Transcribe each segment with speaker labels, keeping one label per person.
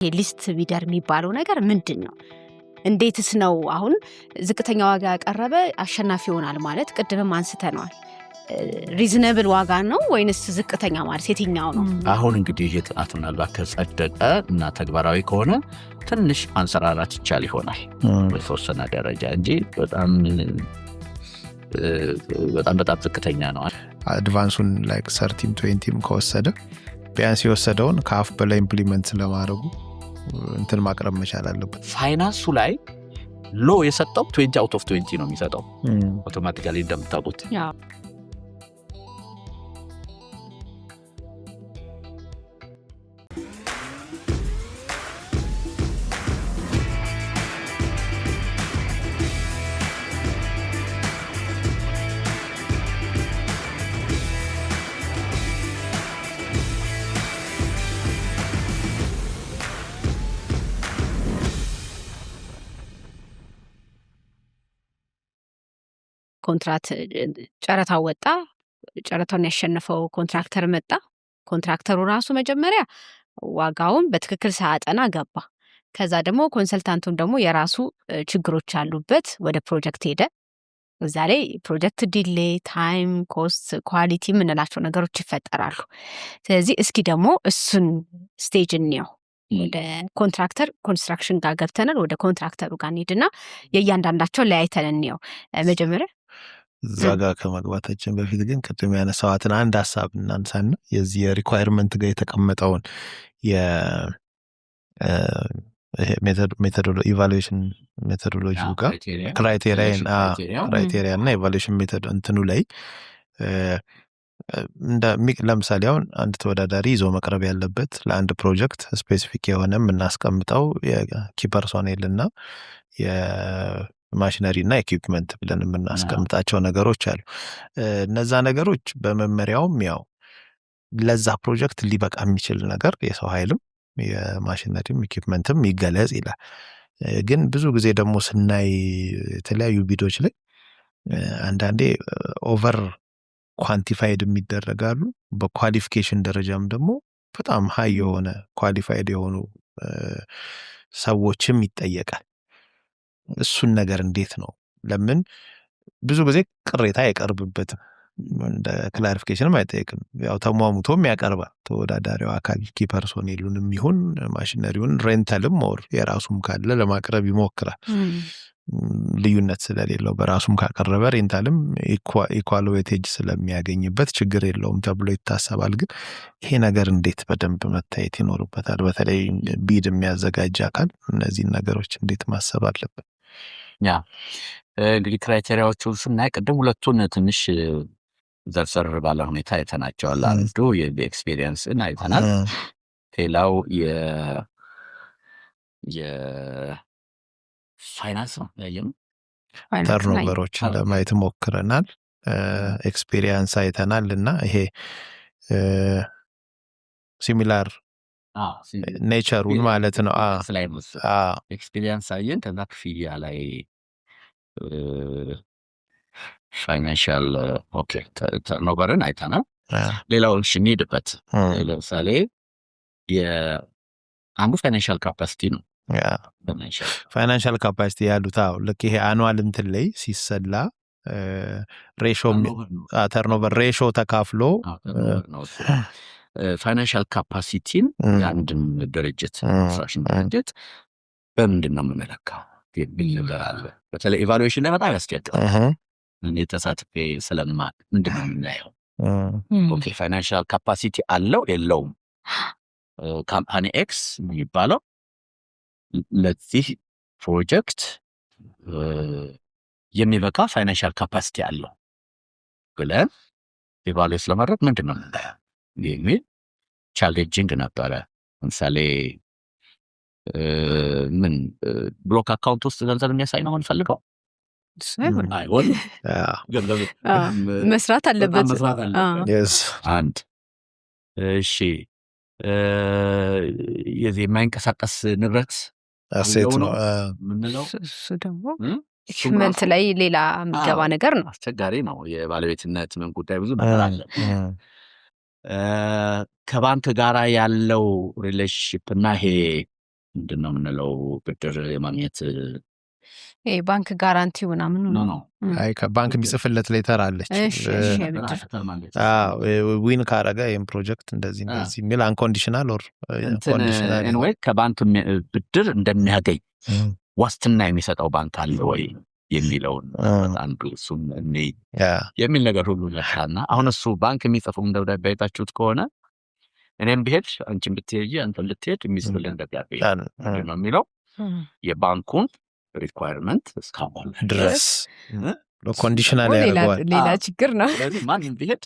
Speaker 1: ሊስት ቢደር የሚባለው ነገር ምንድነው? እንዴትስ ነው አሁን ዝቅተኛ ዋጋ ያቀረበ አሸናፊ ይሆናል ማለት ቅድምም አንስተናል። ሪዝነብል ዋጋ ነው ወይንስ ዝቅተኛ ማለት የትኛው ነው?
Speaker 2: አሁን እንግዲህ የጥናት ምናልባት ከጸደቀ እና ተግባራዊ ከሆነ ትንሽ አንሰራራት ይቻል ይሆናል በተወሰነ ደረጃ እንጂ በጣም ዝቅተኛ ነው።
Speaker 3: አድቫንሱን ላይክ 13-20 ከወሰደ ቢያንስ የወሰደውን ከአፍ በላይ ኢምፕሊመንት ለማድረጉ እንትን ማቅረብ መቻል አለበት።
Speaker 2: ፋይናንሱ ላይ ሎ የሰጠው 20 out of 20 ነው የሚሰጠው አውቶማቲካሊ እንደምታውቁት።
Speaker 1: ኮንትራት ጨረታ ወጣ። ጨረታውን ያሸነፈው ኮንትራክተር መጣ። ኮንትራክተሩ ራሱ መጀመሪያ ዋጋውን በትክክል ሳያጠና ገባ። ከዛ ደግሞ ኮንሰልታንቱም ደግሞ የራሱ ችግሮች አሉበት ወደ ፕሮጀክት ሄደ። እዛ ላይ ፕሮጀክት ዲሌይ፣ ታይም፣ ኮስት፣ ኳሊቲ የምንላቸው ነገሮች ይፈጠራሉ። ስለዚህ እስኪ ደግሞ እሱን ስቴጅ እንየው። ወደ ኮንትራክተር ኮንስትራክሽን ጋር ገብተናል። ወደ ኮንትራክተሩ ጋር እንሂድና የእያንዳንዳቸው ለያይተን እንየው። መጀመሪያ
Speaker 3: እዛ ጋር ከመግባታችን በፊት ግን ቅድም ያነሳዋትን አንድ ሀሳብ እናንሳና የዚህ የሪኳየርመንት ጋር የተቀመጠውን ኢቫሉዌሽን ሜቶዶሎጂ ጋር ክራይቴሪያ እና ኢቫሉዌሽን ሜቶድ እንትኑ ላይ ለምሳሌ አሁን አንድ ተወዳዳሪ ይዞ መቅረብ ያለበት ለአንድ ፕሮጀክት ስፔሲፊክ የሆነ የምናስቀምጠው የኪ ፐርሶኔል እና የማሽነሪ እና ኢኩዊፕመንት ብለን የምናስቀምጣቸው ነገሮች አሉ። እነዛ ነገሮች በመመሪያውም ያው ለዛ ፕሮጀክት ሊበቃ የሚችል ነገር የሰው ኃይልም የማሽነሪም ኢኩዊፕመንትም ይገለጽ ይላል። ግን ብዙ ጊዜ ደግሞ ስናይ የተለያዩ ቢዶች ላይ አንዳንዴ ኦቨር ኳንቲፋይድ የሚደረጋሉ። በኳሊፊኬሽን ደረጃም ደግሞ በጣም ሃይ የሆነ ኳሊፋይድ የሆኑ ሰዎችም ይጠየቃል። እሱን ነገር እንዴት ነው? ለምን ብዙ ጊዜ ቅሬታ አይቀርብበትም፣ እንደ ክላሪፊኬሽንም አይጠየቅም። ያው ተሟሙቶም ያቀርባል ተወዳዳሪው አካል ኪ ፐርሶኔሉንም ይሁን ማሽነሪውን ሬንታልም ኦር የራሱም ካለ ለማቅረብ ይሞክራል። ልዩነት ስለሌለው በራሱም ካቀረበ ሬንታልም ኢኳል ዌቴጅ ስለሚያገኝበት ችግር የለውም ተብሎ ይታሰባል። ግን ይሄ ነገር እንዴት በደንብ መታየት ይኖርበታል። በተለይ ቢድ የሚያዘጋጅ አካል እነዚህን ነገሮች እንዴት ማሰብ አለበት?
Speaker 2: ያ እንግዲህ ክራይቴሪያዎቹን ስናይ ቅድም ሁለቱን ትንሽ ዘርዘር ባለ ሁኔታ አይተናቸዋል። አንዱ የኤክስፔሪየንስን አይተናል። ሌላው ፋይናንስ ነው ያየነው።
Speaker 3: ተርኖቨሮችን ለማየት ሞክረናል። ኤክስፔሪየንስ አይተናል እና ይሄ ሲሚላር ኔቸሩን ማለት ነው።
Speaker 2: ኤክስፔሪየንስ አየን። ከዛ ክፍያ ላይ ፋይናንሻል ተርኖቨርን አይተናል። ሌላው እንሂድበት። ለምሳሌ አንዱ ፋይናንሻል ካፓሲቲ ነው።
Speaker 3: ፋይናንሻል ካፓሲቲ ያሉት ልክ ይሄ አኑዋል እንትን ላይ ሲሰላ ሬሾ ተርኖቨር ሬሾ ተካፍሎ
Speaker 2: ፋይናንሻል ካፓሲቲን የአንድን ድርጅት ፍራሽን ድርጅት በምንድን ነው የምንለካው የሚል ነገር አለ። በተለይ ኢቫሉዌሽን ላይ በጣም ያስቸግራል። እኔ ተሳትፌ ስለማቅ ምንድን ነው የምናየው? ኦኬ ፋይናንሻል ካፓሲቲ አለው የለውም? ካምፓኒ ኤክስ የሚባለው ለዚህ ፕሮጀክት የሚበቃ ፋይናንሻል ካፓሲቲ አለው ብለን ኢቫሉዌት ለማድረግ ምንድን ነው የምናየው የሚል ቻሌንጂንግ ነበረ። ለምሳሌ ምን ብሎክ አካውንት ውስጥ ገንዘብ የሚያሳይ ነው የምንፈልገው?
Speaker 1: መስራት አለበት
Speaker 2: አንድ። እሺ የዚህ የማይንቀሳቀስ ንብረት
Speaker 3: አሴት ነው
Speaker 2: ምንለው።
Speaker 1: እሱ ደግሞ ኢኩዊፕመንት ላይ ሌላ የሚገባ ነገር ነው።
Speaker 2: አስቸጋሪ ነው። የባለቤትነት ምን ጉዳይ ብዙ ነገር አለ። ከባንክ ጋራ ያለው ሪሌሽንሺፕ እና ይሄ ምንድነው የምንለው ብድር የማግኘት
Speaker 1: ባንክ ጋራንቲው ምናምን
Speaker 2: ነው።
Speaker 3: አይ ከባንክ የሚጽፍለት ሌተር አለች። ዊን ካረገ ይህም ፕሮጀክት እንደዚህ የሚል አንኮንዲሽናል ኦር ኮንዲሽናል
Speaker 2: ኤንዌይ ከባንክ ብድር እንደሚያገኝ ዋስትና የሚሰጠው ባንክ አለ ወይ የሚለውን አንዱ እሱም እኔ የሚል ነገር ሁሉ ለካና አሁን እሱ ባንክ የሚጽፈው ደብዳቤ አይታችሁት ከሆነ እኔም ብሄድ አንቺም ብትሄጂ አንተም ልትሄድ የሚጽፍልን ደብዳቤ ነው የሚለው የባንኩን ሪኳየርመንት እስካሁን ድረስ
Speaker 3: ኮንዲሽናል ያደርገዋል።
Speaker 1: ሌላ ችግር ነው።
Speaker 2: ስለዚህ ማንም ቢሄድ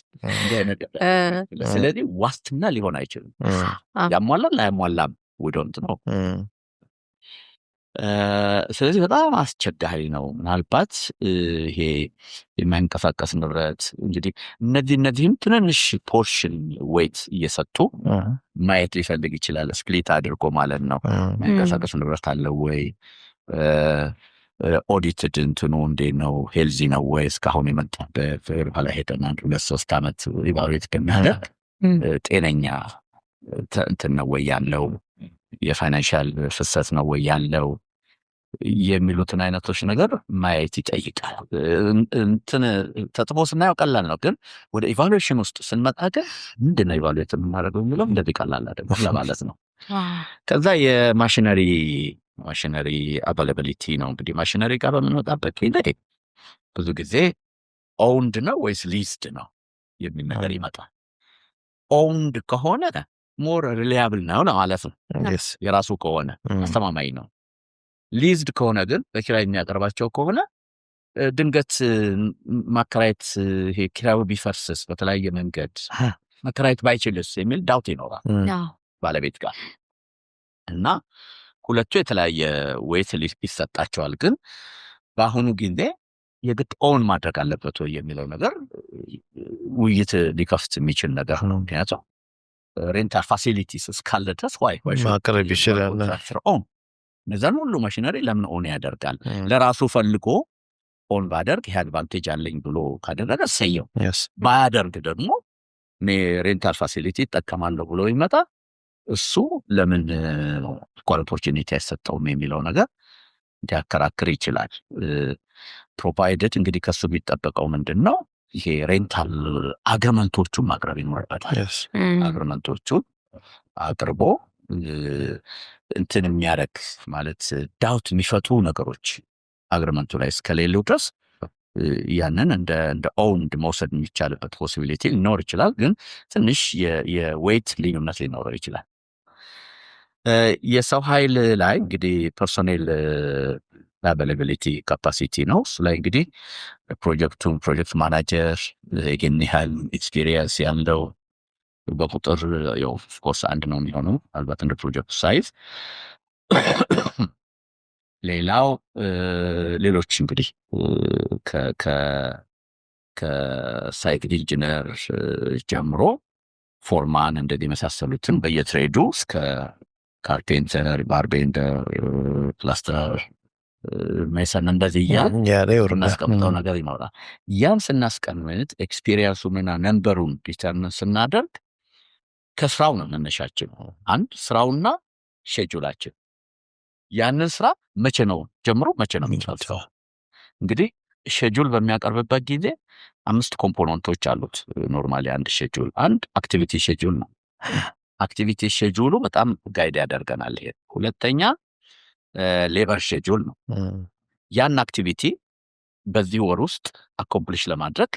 Speaker 2: ስለዚህ ዋስትና ሊሆን አይችልም። ያሟላል አያሟላም ውዶንት ነው። ስለዚህ በጣም አስቸጋሪ ነው። ምናልባት ይሄ የማይንቀሳቀስ ንብረት እንግዲህ እነዚህም ትንንሽ ፖርሽን ዌይት እየሰጡ ማየት ሊፈልግ ይችላል። ስፕሊት አድርጎ ማለት ነው። የማይንቀሳቀስ ንብረት አለ ወይ? ኦዲትድ እንትኑ እንዴት ነው? ሄልዚ ነው ወይ? እስካሁን የመጣበት በኋላ ሄደን 1-2-3 ዓመት ኢቫሉዌት ከሚያደርግ ጤነኛ እንትን ነው ወይ ያለው? የፋይናንሻል ፍሰት ነው ወይ ያለው? የሚሉትን አይነቶች ነገር ማየት ይጠይቃል። እንትን ተጥፎ ስናየው ቀላል ነው፣ ግን ወደ ኢቫሉዌሽን ውስጥ ስንመጣ ግን ምንድነው ኢቫሉዌት የምናደርገው የሚለው እንደዚህ ቀላል አይደለም ለማለት ነው። ከዛ የማሽነሪ አቫይላቢሊቲ ነው። እንግዲህ ማሽነሪ ጋር በምንወጣበት ጊዜ ብዙ ጊዜ ኦውንድ ነው ወይስ ሊዝድ ነው የሚል ነገር ይመጣል። ኦውንድ ከሆነ ሞር ሪላያብል ነው ማለት ነው። የራሱ ከሆነ አስተማማኝ ነው። ሊዝድ ከሆነ ግን በኪራይ የሚያቀርባቸው ከሆነ ድንገት ማከራየት ይሄ ኪራዩ ቢፈርስስ በተለያየ መንገድ ማከራየት ባይችልስ የሚል ዳውት ይኖራል ባለቤት ጋር እና ሁለቱ የተለያየ ዌይት ይሰጣቸዋል። ግን በአሁኑ ጊዜ የግድ ኦውን ማድረግ አለበት ወይ የሚለው ነገር ውይይት ሊከፍት የሚችል ነገር ነው። ምክንያቱም ሬንታል ፋሲሊቲስ እስካለ ድረስ
Speaker 3: ማቅረብ ይችላል።
Speaker 2: እነዛን ሁሉ ማሽነሪ ለምን ኦን ያደርጋል? ለራሱ ፈልጎ ኦን ባደርግ ይሄ አድቫንቴጅ አለኝ ብሎ ካደረገ ሰየው፣ ባያደርግ ደግሞ እኔ ሬንታል ፋሲሊቲ ይጠቀማለሁ ብሎ ይመጣ እሱ ለምን ኢኳል ኦፖርቹኒቲ አይሰጠውም የሚለው ነገር እንዲያከራክር ይችላል። ፕሮቫይደድ እንግዲህ ከሱ የሚጠበቀው ምንድን ነው? ይሄ ሬንታል አግሪመንቶቹን ማቅረብ ይኖርበታል። አግሪመንቶቹን አቅርቦ እንትን የሚያደርግ ማለት ዳውት የሚፈቱ ነገሮች አግሪመንቱ ላይ እስከሌሉ ድረስ ያንን እንደ ኦውንድ መውሰድ የሚቻልበት ፖሲቢሊቲ ሊኖር ይችላል። ግን ትንሽ የዌይት ልዩነት ሊኖረው ይችላል። የሰው ኃይል ላይ እንግዲህ ፐርሶኔል አቬይላቢሊቲ ካፓሲቲ ነው። እሱ ላይ እንግዲህ ፕሮጀክት ማናጀር ይህን ያህል ኤክስፒሪየንስ ያለው በቁጥር ኦፍኮርስ አንድ ነው የሚሆነው አልባት እንደ ፕሮጀክቱ ሳይዝ። ሌላው ሌሎች እንግዲህ ከሳይት ኢንጂነር ጀምሮ ፎርማን እንደዚህ የመሳሰሉትን በየትሬዱ እስከ ካርፔንተር፣ ባርቤንደር፣ ፕላስተር፣ ሜሰን እንደዚህ እናስቀምጠው ነገር ይኖራል። ያን ስናስቀምጥ ኤክስፒሪየንሱንና ነንበሩን ዲተርሚን ስናደርግ ከስራው ነው መነሻችን። አንድ ስራውና ሼጁላችን ያንን ስራ መቼ ነው ጀምሮ መቼ ነው የሚጨርሰው? እንግዲህ ሼጁል በሚያቀርብበት ጊዜ 5 ኮምፖነንቶች አሉት። ኖርማሊ አንድ ሼጁል አንድ አክቲቪቲ ሼጁል ነው። አክቲቪቲ ሼጁሉ በጣም ጋይድ ያደርገናል። ይሄ ሁለተኛ ሌበር ሼጁል ነው። ያን አክቲቪቲ በዚህ ወር ውስጥ አኮምፕሊሽ ለማድረግ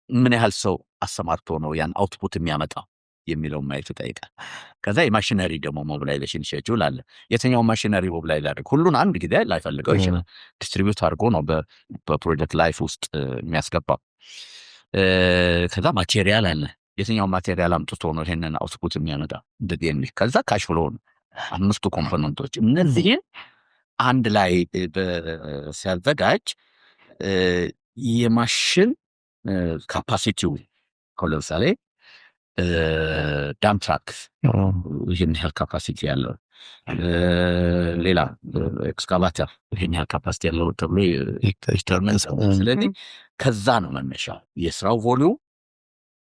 Speaker 2: ምን ያህል ሰው አሰማርቶ ነው ያን አውትፑት የሚያመጣው የሚለው ማየት ይጠይቃል። ከዛ የማሽነሪ ደግሞ ሞቢላይዜሽን ሼጁል አለ። የትኛው ማሽነሪ ሞቢላይዝ ያደርግ ሁሉን አንድ ጊዜ ላይፈልገው ይችላል። ዲስትሪቢዩት አድርጎ ነው በፕሮጀክት ላይፍ ውስጥ የሚያስገባው። ከዛ ማቴሪያል አለ። የትኛው ማቴሪያል አምጥቶ ነው ይሄንን አውትፑት የሚያመጣ እንደዚህ የሚል። ከዛ ካሽ ፍሎ ነው። 5 ኮምፖነንቶች እነዚህን አንድ ላይ ሲያዘጋጅ የማሽን ካፓሲቲው ለምሳሌ ዳም ትራክ ይህን ያህል ካፓሲቲ ያለው፣ ሌላ ኤክስካቫተር ይህን ያህል ካፓሲቲ ያለው ተብሎ ይተርመን። ስለዚህ ከዛ ነው መነሻው። የስራው ቮሊዩም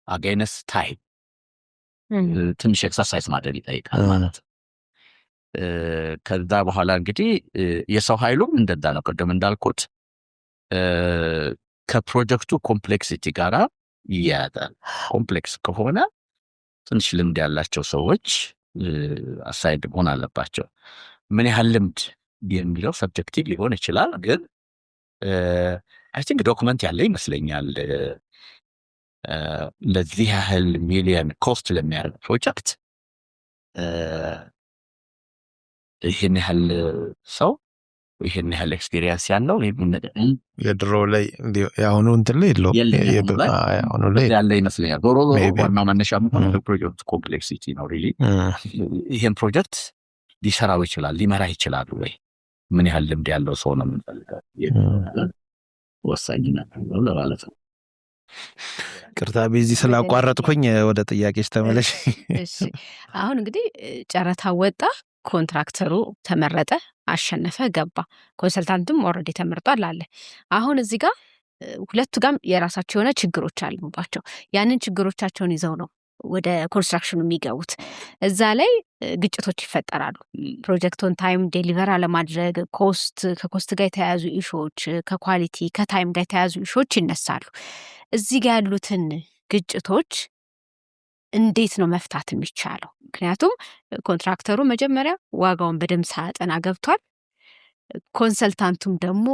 Speaker 2: አጋይነስ ታይም ትንሽ ኤክሰርሳይዝ ማድረግ ይጠይቃል ማለት ነው። ከዛ በኋላ እንግዲህ የሰው ኃይሉም እንደዛ ነው። ቅድም እንዳልኩት ከፕሮጀክቱ ኮምፕሌክሲቲ ጋራ ይያያዛል። ኮምፕሌክስ ከሆነ ትንሽ ልምድ ያላቸው ሰዎች አሳይድ መሆን አለባቸው። ምን ያህል ልምድ የሚለው ሰብጀክቲቭ ሊሆን ይችላል፣ ግን አይ ቲንክ ዶክመንት ያለ ይመስለኛል ለዚህ ያህል ሚሊየን ኮስት ለሚያደርግ ፕሮጀክት ይህን ያህል ሰው ይህን ያህል ኤክስፒሪየንስ ያለው
Speaker 3: የድሮ ላይ የአሁኑ እንትን ላይ የአሁኑ ላይ
Speaker 2: ያለ ይመስለኛል። ዞሮ ዋና መነሻ ፕሮጀክት ኮምፕሌክሲቲ ነው። ሪሊ ይህን ፕሮጀክት ሊሰራው ይችላል ሊመራ ይችላል ወይ፣ ምን ያህል ልምድ ያለው ሰው ነው የምንፈልገው ወሳኝነት ነው ለማለት ነው።
Speaker 3: ቅርታ በዚህ ስላቋረጥኩኝ ወደ ጥያቄሽ ተመለሽ።
Speaker 1: እሺ አሁን እንግዲህ ጨረታ ወጣ፣ ኮንትራክተሩ ተመረጠ፣ አሸነፈ፣ ገባ። ኮንሰልታንትም ኦልሬዲ ተመርጧል አለ። አሁን እዚህ ጋር ሁለቱ ጋም የራሳቸው የሆነ ችግሮች አሉባቸው። ያንን ችግሮቻቸውን ይዘው ነው ወደ ኮንስትራክሽኑ የሚገቡት። እዛ ላይ ግጭቶች ይፈጠራሉ። ፕሮጀክቱን ታይም ዴሊቨር አለማድረግ፣ ከኮስት ጋር የተያያዙ ኢሹዎች፣ ከኳሊቲ ከታይም ጋር የተያያዙ ኢሹዎች ይነሳሉ። እዚህ ጋር ያሉትን ግጭቶች እንዴት ነው መፍታት የሚቻለው? ምክንያቱም ኮንትራክተሩ መጀመሪያ ዋጋውን በደንብ ሳያጠና ገብቷል። ኮንሰልታንቱም ደግሞ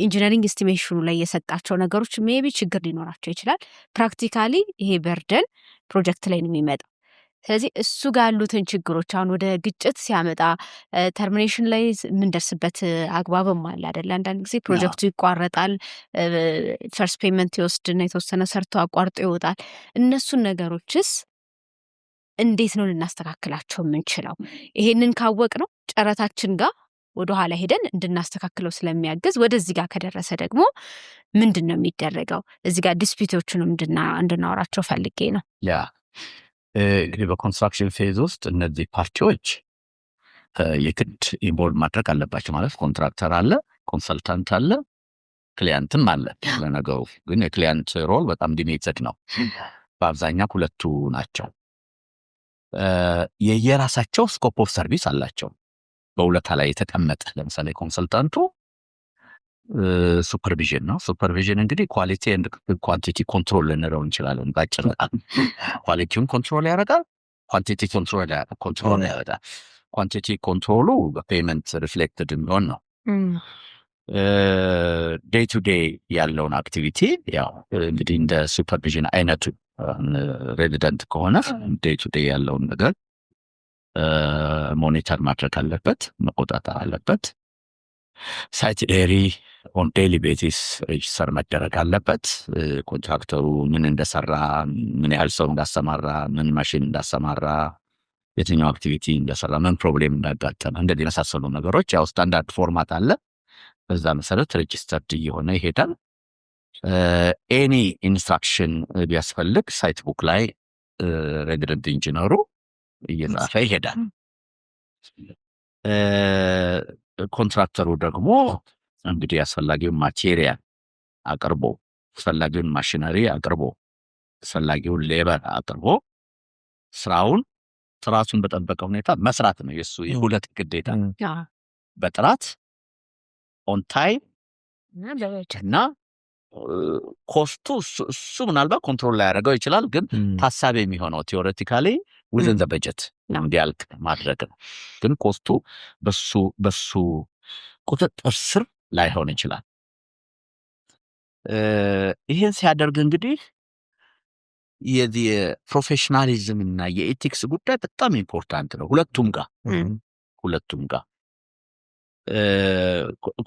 Speaker 1: ኢንጂነሪንግ ኤስቲሜሽኑ ላይ የሰጣቸው ነገሮች ሜቢ ችግር ሊኖራቸው ይችላል። ፕራክቲካሊ ይሄ በርደን ፕሮጀክት ላይ ነው የሚመጣው። ስለዚህ እሱ ጋር ያሉትን ችግሮች አሁን ወደ ግጭት ሲያመጣ ተርሚኔሽን ላይ የምንደርስበት አግባብም አለ አይደለ? አንዳንድ ጊዜ ፕሮጀክቱ ይቋረጣል፣ ፈርስት ፔመንት ይወስድና የተወሰነ ሰርቶ አቋርጦ ይወጣል። እነሱን ነገሮችስ እንዴት ነው ልናስተካክላቸው የምንችለው? ይሄንን ካወቅ ነው ጨረታችን ጋር ወደኋላ ሄደን እንድናስተካክለው ስለሚያግዝ፣ ወደዚህ ጋር ከደረሰ ደግሞ ምንድን ነው የሚደረገው? እዚህ ጋር ዲስፒቶቹንም እንድናወራቸው ፈልጌ ነው።
Speaker 2: ያ እንግዲህ በኮንስትራክሽን ፌዝ ውስጥ እነዚህ ፓርቲዎች የግድ ኢንቮልቭ ማድረግ አለባቸው። ማለት ኮንትራክተር አለ፣ ኮንሰልታንት አለ፣ ክሊያንትም አለ። ለነገሩ ግን የክሊያንት ሮል በጣም ሊሚትድ ነው። በአብዛኛው ሁለቱ ናቸው። የየራሳቸው ስኮፕ ኦፍ ሰርቪስ አላቸው በውለታ ላይ የተቀመጠ። ለምሳሌ ኮንሰልታንቱ ሱፐርቪዥን ነው። ሱፐርቪዥን እንግዲህ ኳሊቲ ኤንድ ኳንቲቲ ኮንትሮል ልንለው እንችላለን። ባጭር ኳሊቲውን ኮንትሮል ያደርጋል፣ ኳንቲቲ ኮንትሮል ያደርጋል። ኳንቲቲ ኮንትሮሉ በፔመንት ሪፍሌክትድ የሚሆን ነው። ዴይ ቱ ዴይ ያለውን አክቲቪቲ ያው እንግዲህ እንደ ሱፐርቪዥን አይነቱ ሬዚደንት ከሆነ ዴይ ቱ ዴይ ያለውን ነገር ሞኒተር ማድረግ አለበት፣ መቆጣጠር አለበት። ሳይት ዴሪ ኦን ዴይሊ ቤሲስ ሬጅስተር መደረግ አለበት። ኮንትራክተሩ ምን እንደሰራ፣ ምን ያህል ሰው እንዳሰማራ፣ ምን ማሽን እንዳሰማራ፣ የትኛው አክቲቪቲ እንደሰራ፣ ምን ፕሮብሌም እንዳጋጠመ፣ እንደዚህ የመሳሰሉ ነገሮች ያው ስታንዳርድ ፎርማት አለ። በዛ መሰረት ሬጅስተርድ እየሆነ ይሄዳል። ኤኒ ኢንስትራክሽን ቢያስፈልግ ሳይት ቡክ ላይ ሬዚደንት ኢንጂነሩ እየጻፈ ይሄዳል። ኮንትራክተሩ ደግሞ እንግዲህ አስፈላጊውን ማቴሪያል አቅርቦ፣ አስፈላጊውን ማሽነሪ አቅርቦ፣ አስፈላጊውን ሌበር አቅርቦ ስራውን በጠበቀ ሁኔታ መስራት ነው የሱ የሁለት ግዴታ። በጥራት ኦን ታይም እና ኮስቱ እሱ ምናልባት ኮንትሮል ላይ ያደርገው ይችላል፣ ግን ታሳቢ የሚሆነው ቴዎሬቲካሊ ዊዝን ዘ በጀት እንዲያልቅ ማድረግ ነው። ግን ኮስቱ በሱ ቁጥጥር ስር ላይሆን ይችላል። ይህን ሲያደርግ እንግዲህ የፕሮፌሽናሊዝም እና የኤቲክስ ጉዳይ በጣም ኢምፖርታንት ነው ሁለቱም ጋር።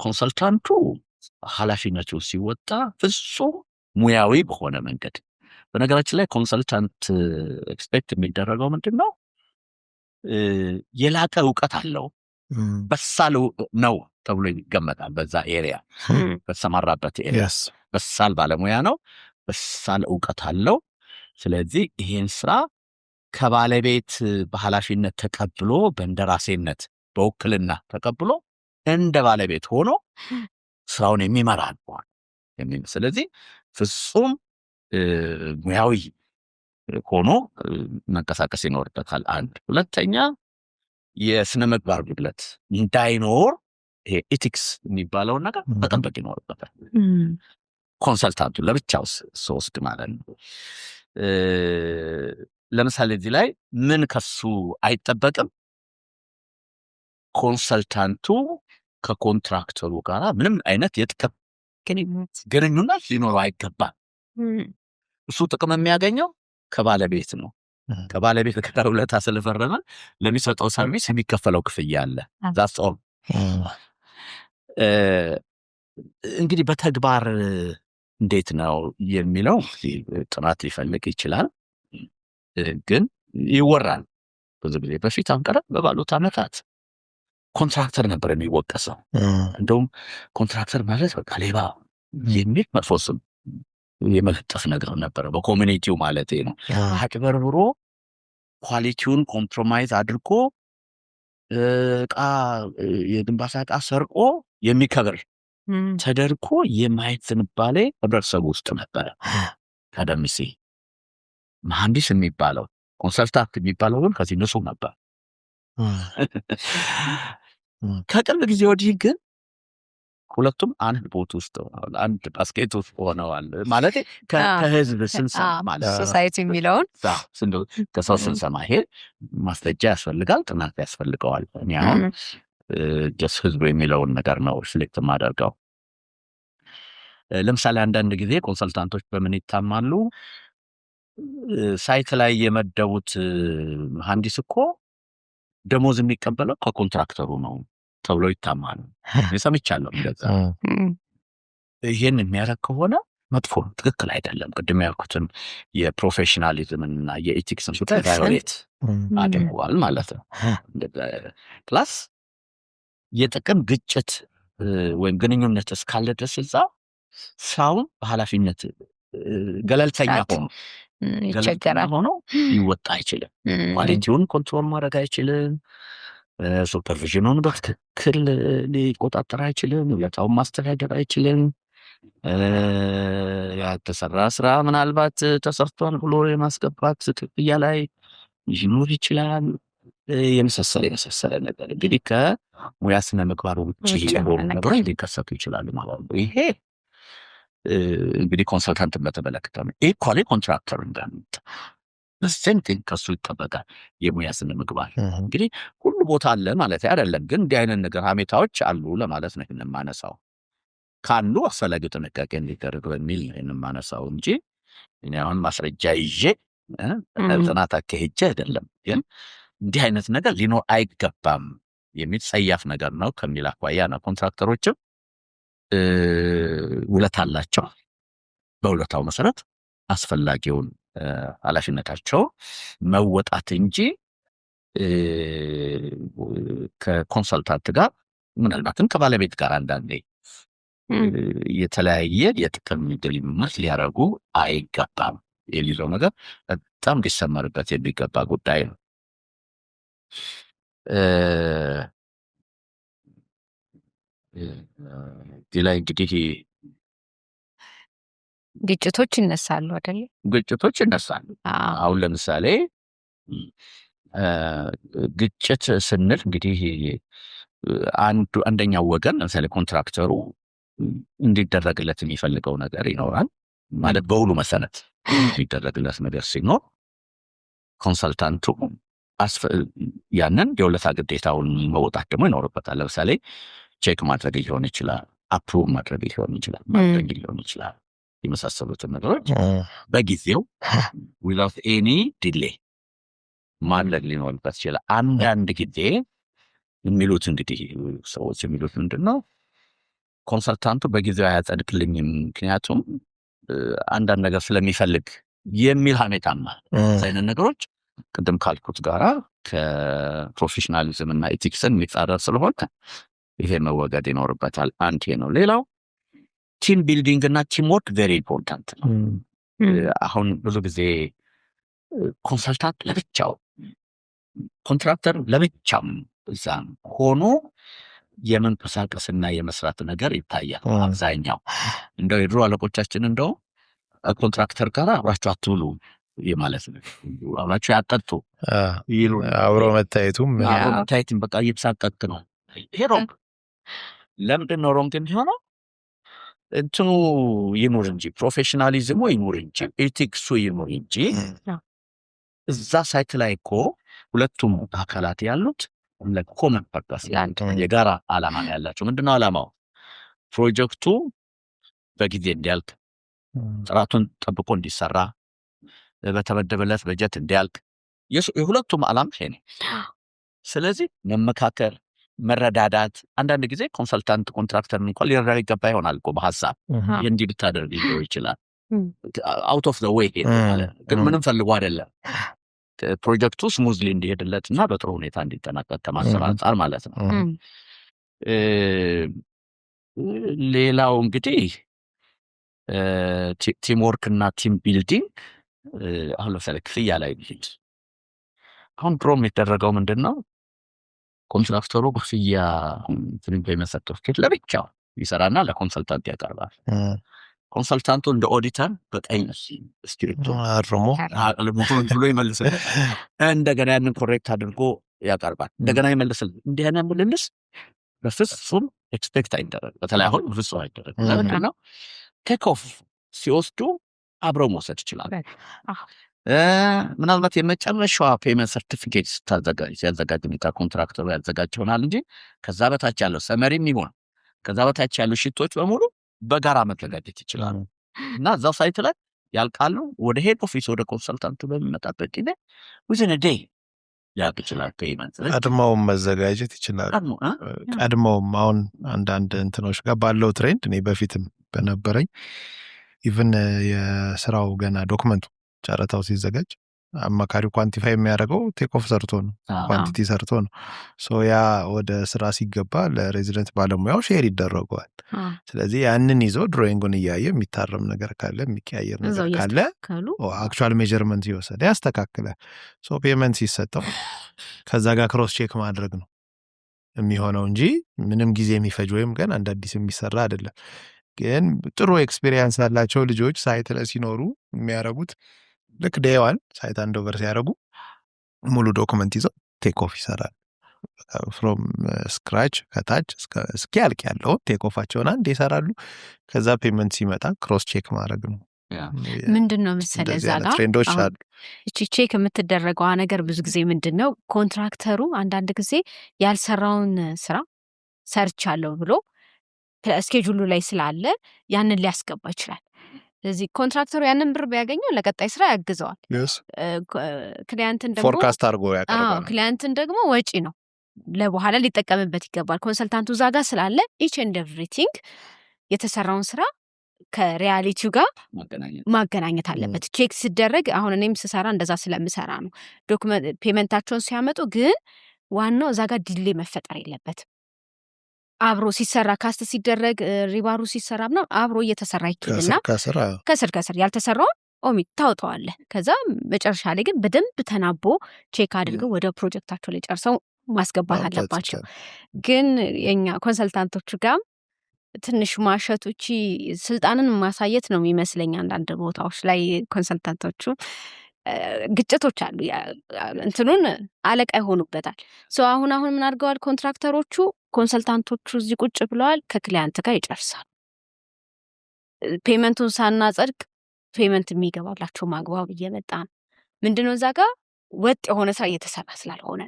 Speaker 2: ኮንሰልታንቱ ኃላፊነቱ ሲወጣ ፍጹም ሙያዊ በሆነ መንገድ። በነገራችን ላይ ኮንሰልታንት ኤክስፔክት የሚደረገው ምንድን ነው? የላቀ እውቀት አለው፣ በሳል ነው ተብሎ ይገመታል። በዛ ኤሪያ በተሰማራበት ኤሪያ በሳል ባለሙያ ነው፣ በሳል እውቀት አለው። ስለዚህ ይህን ስራ ከባለቤት በኃላፊነት ተቀብሎ በእንደራሴነት በውክልና ተቀብሎ እንደ ባለቤት ሆኖ ስራውን የሚመራ ነው። ስለዚህ ፍጹም ሙያዊ ሆኖ መንቀሳቀስ ይኖርበታል። አንድ ሁለተኛ የስነ ምግባር ጉድለት እንዳይኖር ይሄ ኤቲክስ የሚባለውን ነገር መጠበቅ ይኖርበታል። ኮንሰልታንቱ ለብቻው ሶስት ማለት ነው። ለምሳሌ እዚህ ላይ ምን ከሱ አይጠበቅም? ኮንሰልታንቱ ከኮንትራክተሩ ጋር ምንም አይነት የጥቅም ግንኙነት ሊኖረው አይገባም። እሱ ጥቅም የሚያገኘው ከባለቤት ነው። ከባለቤት ጋር ውለታ ስለፈረመ ለሚሰጠው ሰርቪስ የሚከፈለው ክፍያ አለ። ዛስ ኦል። እንግዲህ በተግባር እንዴት ነው የሚለው ጥናት ሊፈልግ ይችላል። ግን ይወራል ብዙ ጊዜ በፊት አንቀረ በባሉት ዓመታት ኮንትራክተር ነበር የሚወቀሰው። እንደውም ኮንትራክተር ማለት በቃ ሌባ የሚል መጥፎ ስም የመለጠፍ ነገር ነበር በኮሚኒቲው ማለት ነው። አጭበርብሮ ኳሊቲውን ኮምፕሮማይዝ አድርጎ ዕቃ የግንባታ ዕቃ ሰርቆ የሚከብር ተደርጎ የማየት ዝንባሌ ህብረተሰቡ ውስጥ ነበረ። ቀደም ሲል መሐንዲስ የሚባለው ኮንሰልታንት የሚባለው ግን ከዚህ ንጹህ ነበር። ከቅርብ ጊዜ ወዲህ ግን ሁለቱም አንድ ቦት ውስጥ ሆነዋል፣ አንድ ባስኬት ውስጥ ሆነዋል። ማለት ከህዝብ ስንሰማ ማለት
Speaker 1: ሶሳይቲ የሚለውን
Speaker 2: ከሰው ስንሰማ ይሄ ማስረጃ ያስፈልጋል፣ ጥናት ያስፈልገዋል። እኔ አሁን ጀስ ህዝቡ የሚለውን ነገር ነው ሪፍሌክት የማደርገው። ለምሳሌ አንዳንድ ጊዜ ኮንሰልታንቶች በምን ይታማሉ? ሳይት ላይ የመደቡት መሐንዲስ እኮ ደሞዝ የሚቀበለው ከኮንትራክተሩ ነው ተብሎ ይታማሉ። ሰምቻለሁ እንደዛ። ይህን የሚያደርግ ከሆነ መጥፎ ነው፣ ትክክል አይደለም። ቅድም ያልኩትን የፕሮፌሽናሊዝምና የኤቲክስን ጉዳይ ቫዮሌት አድርጓል ማለት ነው። ፕላስ የጥቅም ግጭት ወይም ግንኙነት እስካለ ድረስ እዛ ስራውን በኃላፊነት ገለልተኛ ሆኖ ሊወጣ አይችልም። ኳሊቲውን ኮንትሮል ማድረግ አይችልም። ሱፐርቪዥኑን በትክክል ሊቆጣጠር አይችልም። ውለታውን ማስተዳደር አይችልም። ያልተሰራ ስራ ምናልባት ተሰርቷል ብሎ የማስገባት ክፍያ ላይ ሊኖር ይችላል። የመሳሰለ ነገር እንግዲህ ከሙያ ስነ ምግባሩ ውጭ የሆኑ ነገሮች ሊከሰቱ ይችላሉ ማለት ነው። ይሄ እንግዲህ ኮንሰልታንትን በተመለከተ ነው። ኢኳሊ ኮንትራክተር እንደምት ሴንቲንግ ከሱ ይጠበቃል። የሙያ ስነ ምግባር እንግዲህ ሁሉ ቦታ አለ ማለት አይደለም፣ ግን እንዲህ አይነት ነገር ሀሜታዎች አሉ ለማለት ነው የማነሳው። ካሉ አስፈላጊው ጥንቃቄ እንዲደረግ በሚል ነው የማነሳው እንጂ እኔ አሁን ማስረጃ ይዤ ጥናት አካሄጄ አይደለም። ግን እንዲህ አይነት ነገር ሊኖር አይገባም የሚል ጸያፍ ነገር ነው ከሚል አኳያ ነው። ኮንትራክተሮችም ውለታ አላቸው። በውለታው መሰረት አስፈላጊውን ኃላፊነታቸው መወጣት እንጂ ከኮንሰልታንት ጋር ምናልባትም ከባለቤት ጋር አንዳንዴ የተለያየ የጥቅም ግንኙነት ሊያደርጉ አይገባም የሚለው ነገር በጣም ሊሰመርበት የሚገባ ጉዳይ ነው። እዚህ ላይ እንግዲህ
Speaker 1: ግጭቶች ይነሳሉ አይደል?
Speaker 2: ግጭቶች ይነሳሉ። አሁን ለምሳሌ ግጭት ስንል እንግዲህ አንደኛው ወገን ለምሳሌ ኮንትራክተሩ እንዲደረግለት የሚፈልገው ነገር ይኖራል። ማለት በውሉ መሰረት የሚደረግለት ነገር ሲኖር ኮንሰልታንቱ ያንን የውለታ ግዴታውን መውጣት ደግሞ ይኖርበታል። ለምሳሌ ቼክ ማድረግ ሊሆን ይችላል፣ አፕሩቭ ማድረግ ሊሆን ይችላል፣ ማድረግ ሊሆን ይችላል። የመሳሰሉትን ነገሮች በጊዜው ዊዛውት ኤኒ ዲሌይ ማድረግ ሊኖርበት ይችላል። አንዳንድ ጊዜ የሚሉት እንግዲህ ሰዎች የሚሉት ምንድን ነው? ኮንሰልታንቱ በጊዜው አያጸድቅልኝም ምክንያቱም አንዳንድ ነገር ስለሚፈልግ የሚል ሀሜታማ አይነት ነገሮች ቅድም ካልኩት ጋራ ከፕሮፌሽናሊዝም እና ኤቲክስን የሚጻረር ስለሆነ ይሄ መወገድ ይኖርበታል። አንድ ይሄ ነው። ሌላው ቲም ቢልዲንግ እና ቲም ወርክ ቬሪ ኢምፖርታንት ነው። አሁን ብዙ ጊዜ ኮንሰልታንት ለብቻው ኮንትራክተር ለብቻው እዛ ሆኖ የመንቀሳቀስና የመስራት ነገር ይታያል። አብዛኛው እንደው የድሮ አለቆቻችን እንደው ኮንትራክተር ጋር አብራችሁ አትውሉ የማለት ነው። አብራችሁ ያጠጡ
Speaker 3: አብሮ መታየቱም
Speaker 2: አብሮ መታየቱም በቃ እየተሳቀቅ ነው። ይሄ ሮንግ። ለምንድን ነው ሮንግ የሚሆነው? እንትኑ ይኑር እንጂ ፕሮፌሽናሊዝሙ ይኑር እንጂ ኤቲክሱ ይኑር እንጂ እዛ ሳይት ላይ እኮ ሁለቱም አካላት ያሉት ለኮመን ፐርፐስ የጋራ ዓላማ ነው ያላቸው። ምንድነው ዓላማው? ፕሮጀክቱ በጊዜ እንዲያልቅ፣ ጥራቱን ጠብቆ እንዲሰራ፣ በተመደበለት በጀት እንዲያልቅ የሁለቱም ዓላማ ይሄ ነው። ስለዚህ መመካከር፣ መረዳዳት፣ አንዳንድ ጊዜ ኮንሰልታንት ኮንትራክተር እንኳን ሊረዳ ይገባ ይሆናል እኮ በሐሳብ እንዲህ ብታደርግ ይችላል። አውት ኦፍ ዘ ዌይ ማለት ግን ምንም ፈልጎ አይደለም። ፕሮጀክቱ ስሙዝሊ እንዲሄድለትና በጥሩ ሁኔታ እንዲጠናቀቅ ከማሰብ አንጻር ማለት ነው። ሌላው እንግዲህ ቲም ወርክ እና ቲም ቢልዲንግ አሁን ለምሳሌ ክፍያ ላይ ቢሄድ አሁን ድሮም የተደረገው ምንድን ነው? ኮንትራክተሩ ክፍያ ፔመንት ሰርቲፊኬት ለብቻው ይሰራና ለኮንሰልታንት ያቀርባል። ኮንሰልታንቱ እንደ ኦዲተር በቀኝ እስክሪፕቶ
Speaker 3: አርሞ
Speaker 2: ብሎ ይመልስል፣ እንደገና ያንን ኮሬክት አድርጎ ያቀርባል፣ እንደገና ይመልስል። እንዲህ አይነት ምልልስ በፍጹም ኤክስፔክት አይደረግ። በተለይ አሁን ፍጹም አይደረግ። ለምንድን ነው? ቴክ ኦፍ ሲወስዱ አብረው መውሰድ ይችላል። ምናልባት የመጨረሻዋ ፔመንት ሰርቲፊኬት ሲያዘጋጅ ኮንትራክተሩ ያዘጋጅ ይሆናል እንጂ ከዛ በታች ያለው ሰመሪም ይሆን ከዛ በታች ያሉ ሽቶች በሙሉ በጋራ መዘጋጀት ይችላሉ እና እዛው ሳይት ላይ ያልቃሉ። ወደ ሄድ ኦፊስ ወደ ኮንሰልታንቱ በሚመጣበት ጊዜ within a day ያልቅ ይችላል ፔመንት።
Speaker 3: ቀድመውም መዘጋጀት ይችላል። ቀድመውም አሁን አንዳንድ እንትኖች ጋር ባለው ትሬንድ እኔ በፊትም በነበረኝ ኢቭን የስራው ገና ዶክመንቱ ጨረታው ሲዘጋጅ አማካሪው ኳንቲፋይ የሚያደርገው ቴክ ኦፍ ሰርቶ ነው፣ ኳንቲቲ ሰርቶ ነው። ሶ ያ ወደ ስራ ሲገባ ለሬዚደንት ባለሙያው ሼር ይደረገዋል። ስለዚህ ያንን ይዞ ድሮይንጉን እያየ የሚታረም ነገር ካለ የሚቀያየር ነገር ካለ አክቹዋል ሜጀርመንት ይወሰድ ያስተካክላል። ሶ ፔመንት ሲሰጠው ከዛ ጋር ክሮስ ቼክ ማድረግ ነው የሚሆነው እንጂ ምንም ጊዜ የሚፈጅ ወይም ገና አንድ አዲስ የሚሰራ አይደለም። ግን ጥሩ ኤክስፔሪየንስ ያላቸው ልጆች ሳይት ላይ ሲኖሩ የሚያደርጉት ልክ ዴዋን ሳይት አንድ ኦቨር ሲያደርጉ ሙሉ ዶክመንት ይዘው ቴክ ኦፍ ይሰራል። ፍሮም ስክራች ከታች እስኪያልቅ ያለው ቴክ ኦፋቸውን አንድ ይሰራሉ። ከዛ ፔመንት ሲመጣ ክሮስ ቼክ ማድረግ ነው።
Speaker 1: ምንድን ነው መሰለህ እዛ ጋር
Speaker 3: ትሬንዶች አሉ።
Speaker 1: እቺ ቼክ የምትደረገዋ ነገር ብዙ ጊዜ ምንድን ነው ኮንትራክተሩ አንዳንድ ጊዜ ያልሰራውን ስራ ሰርቻለሁ ብሎ ስኬጁሉ ላይ ስላለ ያንን ሊያስገባ ይችላል። ስለዚህ ኮንትራክተሩ ያንን ብር ቢያገኘው ለቀጣይ ስራ ያግዘዋል። ክሊያንትን ደግሞ
Speaker 3: ፎርካስት አድርጎ ያቀርባል።
Speaker 1: ክሊያንትን ደግሞ ወጪ ነው ለበኋላ ሊጠቀምበት ይገባል። ኮንሰልታንቱ እዛ ጋር ስላለ ኢች ኤንድ ኤቭሪቲንግ የተሰራውን ስራ ከሪያሊቲው ጋር ማገናኘት አለበት። ቼክ ሲደረግ አሁን እኔም ስሰራ እንደዛ ስለምሰራ ነው። ፔመንታቸውን ሲያመጡ ግን ዋናው እዛ ጋር ዲሌ መፈጠር የለበትም። አብሮ ሲሰራ ካስት ሲደረግ ሪባሩ ሲሰራ ምናምን አብሮ እየተሰራ ይችላልና ከስር ያልተሰራውን ኦሚት ታውጣዋለህ። ከዛ መጨረሻ ላይ ግን በደንብ ተናቦ ቼክ አድርገው ወደ ፕሮጀክታቸው ላይ ጨርሰው ማስገባት አለባቸው። ግን የኛ ኮንሰልታንቶቹ ጋር ትንሽ ማሸቶች ስልጣንን ማሳየት ነው የሚመስለኝ። አንዳንድ ቦታዎች ላይ ኮንሰልታንቶቹ ግጭቶች አሉ። እንትኑን አለቃ ይሆኑበታል። አሁን ምን አድርገዋል ኮንትራክተሮቹ? ኮንሰልታንቶቹ እዚህ ቁጭ ብለዋል፣ ከክሊያንት ጋር ይጨርሳል። ፔመንቱን ሳናጸድቅ ፔመንት የሚገባላቸው ማግባብ እየመጣ ነው። ምንድነው እዛ ጋር ወጥ የሆነ ስራ እየተሰራ ስላልሆነ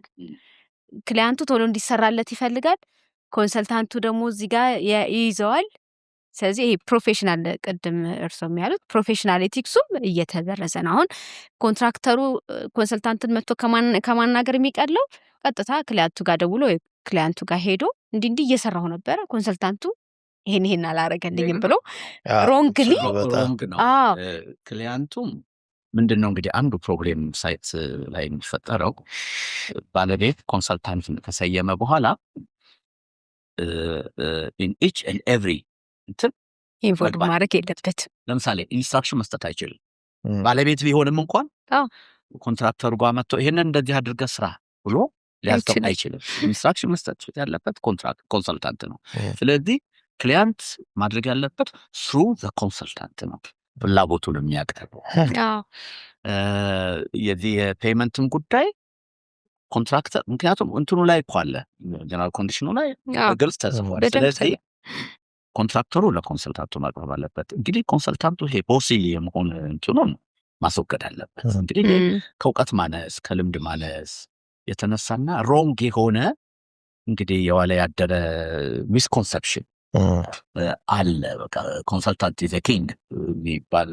Speaker 1: ክሊያንቱ ቶሎ እንዲሰራለት ይፈልጋል። ኮንሰልታንቱ ደግሞ እዚህ ጋር ይይዘዋል። ስለዚህ ይሄ ፕሮፌሽናል ቅድም እርሶም ያሉት ፕሮፌሽናል ኤቲክሱም እየተበረዘ ነው። አሁን ኮንትራክተሩ ኮንሰልታንትን መጥቶ ከማናገር የሚቀለው ቀጥታ ክሊያንቱ ጋር ደውሎ ክሊያንቱ ጋር ሄዶ እንዲህ እየሰራሁ ነበረ ኮንሰልታንቱ ይሄን አላረገልኝም ብሎ ሮንግሊ
Speaker 2: ክሊያንቱም ምንድነው እንግዲህ አንዱ ፕሮብሌም ሳይት ላይ የሚፈጠረው ባለቤት ኮንሰልታንት ከሰየመ በኋላ in each and every እንትን
Speaker 1: ኢንቮልቭ ማድረግ የለበትም።
Speaker 2: ለምሳሌ ኢንስትራክሽን መስጠት አይችልም። ባለቤት ቢሆንም እንኳን ኮንትራክተሩ ጋር መጥቶ ይሄንን እንደዚህ አድርገህ ስራ ብሎ ሊያስተው አይችልም። ኢንስትራክሽን መስጠት ያለበት ኮንሰልታንት ነው። ስለዚህ ክሊያንት ማድረግ ያለበት through the consultant ነው። ፍላጎቱን የሚያቀርበው። የዚህ የፔመንትም ጉዳይ ኮንትራክተር ምክንያቱም እንትኑ ላይ እኮ አለ ጀነራል ኮንዲሽኑ ላይ ግልጽ ተጽፏል። ስለዚህ ኮንትራክተሩ ለኮንሰልታንቱ ማቅረብ አለበት። እንግዲህ ኮንሰልታንቱ ይሄ ቦሲ የመሆን እንትኑን ማስወገድ አለበት። እንግዲህ ከእውቀት ማነስ ከልምድ ማነስ የተነሳና ሮንግ የሆነ እንግዲህ የዋለ ያደረ ሚስኮንሰፕሽን አለ። በቃ ኮንሰልታንት ኢዝ ኪንግ የሚባል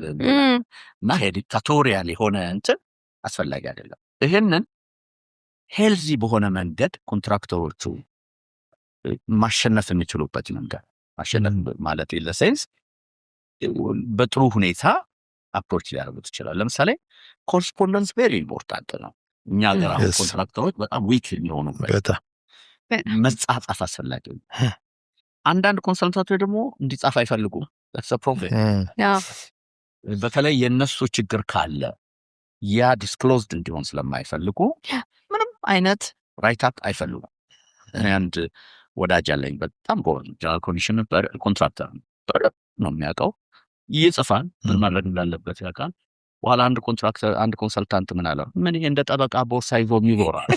Speaker 2: እና ዲክታቶሪያል የሆነ እንትን አስፈላጊ አይደለም። ይህንን ሄልዚ በሆነ መንገድ ኮንትራክተሮቹ ማሸነፍ የሚችሉበት መንገድ ማሸነፍ ማለት ለሴንስ በጥሩ ሁኔታ አፕሮች ሊያደርጉት ይችላል። ለምሳሌ ኮረስፖንደንስ ቬሪ ኢምፖርታንት ነው። እኛ ሀገር አሁን ኮንትራክተሮች በጣም ዊክ የሚሆኑበት መጻጻፍ አስፈላጊ ነው። አንዳንድ ኮንሰልታንቶች ደግሞ እንዲጻፍ አይፈልጉም። በተለይ የእነሱ ችግር ካለ ያ ዲስክሎዝድ እንዲሆን ስለማይፈልጉ ምንም አይነት ራይታፕ አይፈልጉም። አንድ ወዳጅ አለኝ በጣም ጎበዝ ጀነራል ኮንዲሽን ኮንትራክተር ነው የሚያውቀው፣ ይጽፋል ምን ማድረግ እንዳለበት ያውቃል። በኋላ አንድ ኮንሰልታንት ምን አለው፣ ምን እንደ ጠበቃ ቦርሳ ይዞ ይዞራል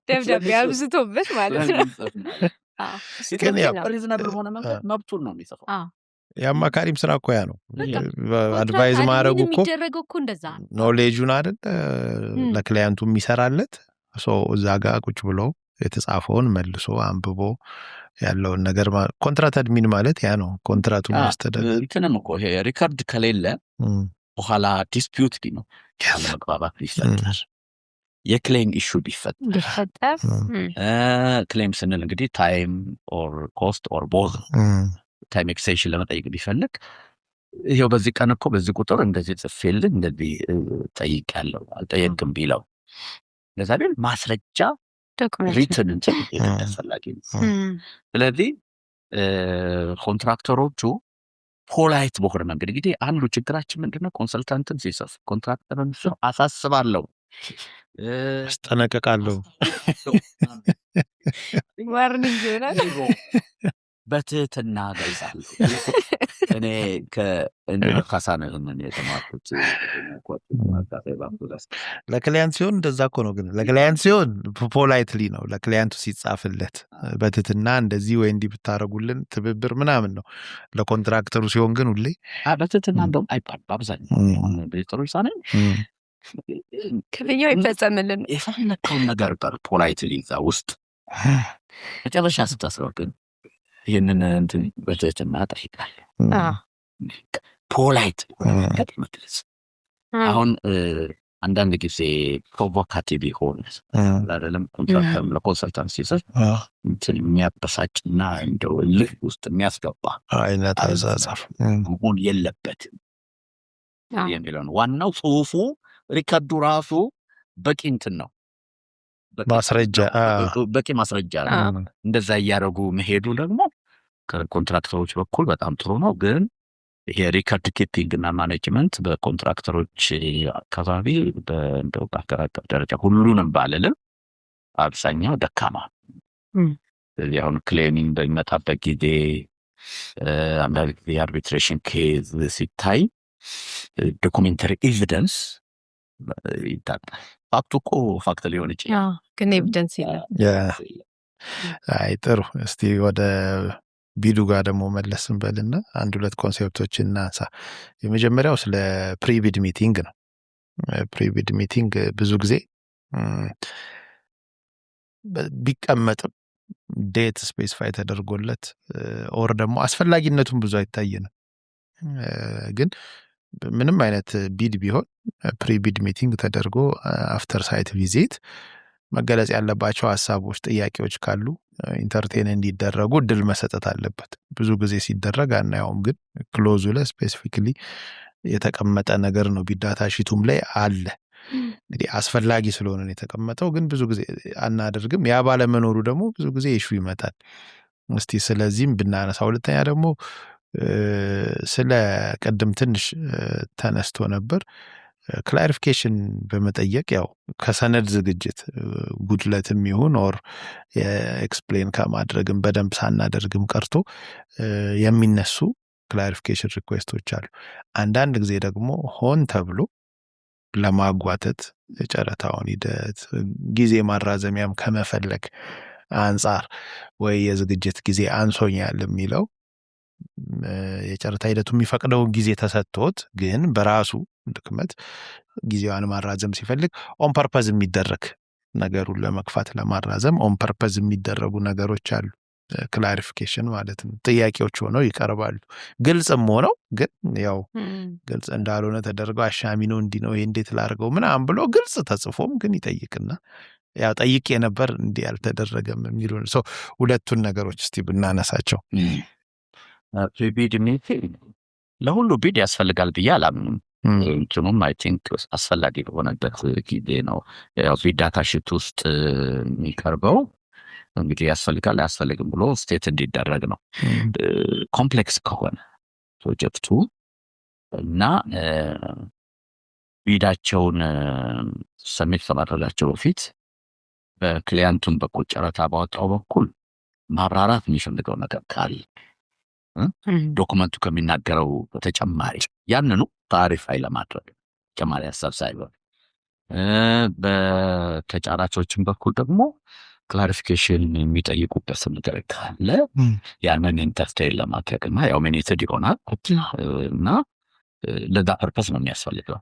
Speaker 1: ደብዳቤ አብዝቶበት ማለት ነው።
Speaker 2: ግን ሪዝነብል ሆነ መብቱን ነው የሚጽፈው።
Speaker 3: የአማካሪም ስራ እኮ ያ ነው። አድቫይዝ ማድረጉ እኮ
Speaker 1: የሚደረገው እኮ እንደዛ ነው።
Speaker 3: ኖሌጁን አይደል ለክላያንቱ የሚሰራለት ሰው እዛ ጋር ቁጭ ብሎ የተጻፈውን መልሶ አንብቦ ያለውን ነገር ኮንትራት አድሚን ማለት ያ ነው። ኮንትራቱን ማስተዳደር
Speaker 2: እንትንም እኮ ይሄ ሪከርድ ከሌለ በኋላ ዲስፒዩት ነው መግባባት ሊፈጠር የክሌም ኢሹ ቢፈጠር ክሌም ስንል እንግዲህ ታይም ኦር ኮስት ኦር ቦዝ ታይም ኤክስቴንሽን ለመጠየቅ ቢፈልግ ይሄው በዚህ ቀን እኮ በዚህ ቁጥር እንደዚህ ጽፌልህ እንደዚህ ጠይቄያለሁ አልጠየቅም ቢለው ለዛ ቢል ማስረጃ ሪትን እንትን ያስፈልጋል። ስለዚህ ኮንትራክተሮቹ ፖላይት በሆነ መንገድ እንግዲህ አንዱ ችግራችን ምንድነው ኮንሰልታንትን ሲጽፍ ኮንትራክተርን አሳስባለሁ
Speaker 3: አስጠነቅቃለሁ
Speaker 1: ዋርኒንግ ይሆናል
Speaker 2: በትህትና ገልጻለሁ። እኔ ከኢንጂነር ካሳነ የተማርኩት
Speaker 3: ለክላይንት ሲሆን እንደዛ እኮ ነው። ግን ለክላይንት ሲሆን ፖላይትሊ ነው ለክላይንቱ ሲጻፍለት በትህትና እንደዚህ ወይ እንዲህ ብታረጉልን ትብብር ምናምን ነው። ለኮንትራክተሩ ሲሆን ግን ሁሌ
Speaker 2: በትህትና እንደውም አይባል በአብዛኛው ቤተሮች ሳነ
Speaker 1: ክፍያው ይፈጸምልን
Speaker 2: የፈለከውን ነገር ፖላይትሊ እዛ ውስጥ መጨረሻ ስታስረው ግን ይህንን እንትን በትህትና ጠይቃለሁ። ፖላይት መግለጽ አሁን አንዳንድ ጊዜ ፕሮቮካቲቭ የሆነ አይደለም ኮንትራክተር ለኮንሰልታንት ሲሰጥ እንትን የሚያበሳጭና እንደው ልህ ውስጥ የሚያስገባ
Speaker 3: አይነት አዛዛፍ
Speaker 2: መሆን የለበትም የሚለው ነው። ዋናው ጽሁፉ ሪከርዱ ራሱ በቂ እንትን ነው በቂ ማስረጃ ነው። እንደዛ እያደረጉ መሄዱ ደግሞ ከኮንትራክተሮች በኩል በጣም ጥሩ ነው። ግን ይሄ ሪከርድ ኪፒንግ እና ማኔጅመንት በኮንትራክተሮች አካባቢ እንደው በአገር አቀፍ ደረጃ ሁሉንም ባልልም አብዛኛው ደካማ። ስለዚህ አሁን ክሌሚንግ በሚመጣበት ጊዜ አንዳንድ ጊዜ የአርቢትሬሽን ኬዝ ሲታይ ዶኩሜንተሪ ኤቪደንስ ይታጣል። ፋክቱ እኮ ፋክት ሊሆን ይችላል፣
Speaker 1: ግን ኤቪደንስ የለም።
Speaker 3: አይ ጥሩ። እስቲ ወደ ቢዱ ጋር ደግሞ መለስ እንበልና አንድ ሁለት ኮንሴፕቶችን እናንሳ። የመጀመሪያው ስለ ፕሪቢድ ሚቲንግ ነው። ፕሪቢድ ሚቲንግ ብዙ ጊዜ ቢቀመጥም ዴት ስፔሲፋይ ተደርጎለት ኦር ደግሞ አስፈላጊነቱን ብዙ አይታየንም። ግን ምንም አይነት ቢድ ቢሆን ፕሪቢድ ሚቲንግ ተደርጎ አፍተር ሳይት ቪዚት መገለጽ ያለባቸው ሀሳቦች፣ ጥያቄዎች ካሉ ኢንተርቴን እንዲደረጉ እድል መሰጠት አለበት። ብዙ ጊዜ ሲደረግ አናየውም፣ ግን ክሎዙ ላይ ስፔሲፊክሊ የተቀመጠ ነገር ነው። ቢዳታ ሺቱም ላይ አለ። እንግዲህ አስፈላጊ ስለሆነ የተቀመጠው፣ ግን ብዙ ጊዜ አናደርግም። ያ ባለመኖሩ ደግሞ ብዙ ጊዜ ኢሹ ይመጣል። እስቲ ስለዚህም ብናነሳ። ሁለተኛ ደግሞ ስለ ቅድም ትንሽ ተነስቶ ነበር ክላሪፊኬሽን በመጠየቅ ያው ከሰነድ ዝግጅት ጉድለትም ይሁን ኦር ኤክስፕሌን ከማድረግም በደንብ ሳናደርግም ቀርቶ የሚነሱ ክላሪፊኬሽን ሪኩዌስቶች አሉ። አንዳንድ ጊዜ ደግሞ ሆን ተብሎ ለማጓተት የጨረታውን ሂደት ጊዜ ማራዘሚያም ከመፈለግ አንጻር ወይ የዝግጅት ጊዜ አንሶኛል የሚለው የጨረታ ሂደቱ የሚፈቅደውን ጊዜ ተሰጥቶት ግን በራሱ ድክመት ጊዜዋን ማራዘም ሲፈልግ ኦን ፐርፐዝ የሚደረግ ነገሩን ለመክፋት ለማራዘም ኦን ፐርፐዝ የሚደረጉ ነገሮች አሉ። ክላሪፊኬሽን ማለት ነው። ጥያቄዎች ሆነው ይቀርባሉ። ግልጽም ሆነው ግን ያው ግልጽ እንዳልሆነ ተደርገው አሻሚ ነው እንዲህ ነው ይሄ እንዴት ላድርገው ምናምን ብሎ ግልጽ ተጽፎም ግን ይጠይቅና ያው ጠይቄ ነበር እንዲህ አልተደረገም የሚሉ ሰው ሁለቱን ነገሮች እስቲ ብናነሳቸው።
Speaker 2: ፕሪቢድ ሚቲንግ ለሁሉ ቢድ ያስፈልጋል ብዬ አላምንም። እንትኑም አይ ቲንክ አስፈላጊ በሆነበት ጊዜ ነው ያው ቢድ ዳታ ሽት ውስጥ የሚቀርበው እንግዲህ ያስፈልጋል አያስፈልግም ብሎ ስቴት እንዲደረግ ነው። ኮምፕሌክስ ከሆነ ፕሮጀክቱ እና ቢዳቸውን ሰሚት ከማድረጋቸው በፊት በክሊያንቱን በኩል ጨረታ ባወጣው በኩል ማብራራት የሚፈልገው ነገር ካለ ዶክመንቱ ከሚናገረው በተጨማሪ ያንኑ ታሪፋይ ለማድረግ ተጨማሪ ሀሳብ ሳይሆን በተጫራቾችን በኩል ደግሞ ክላሪፊኬሽን የሚጠይቁበት ነገር ካለ ያንን ኢንተርቴይን ለማድረግ እና ያው ሜኔትድ ይሆናል እና ለዛ ፐርፐስ ነው የሚያስፈልገው።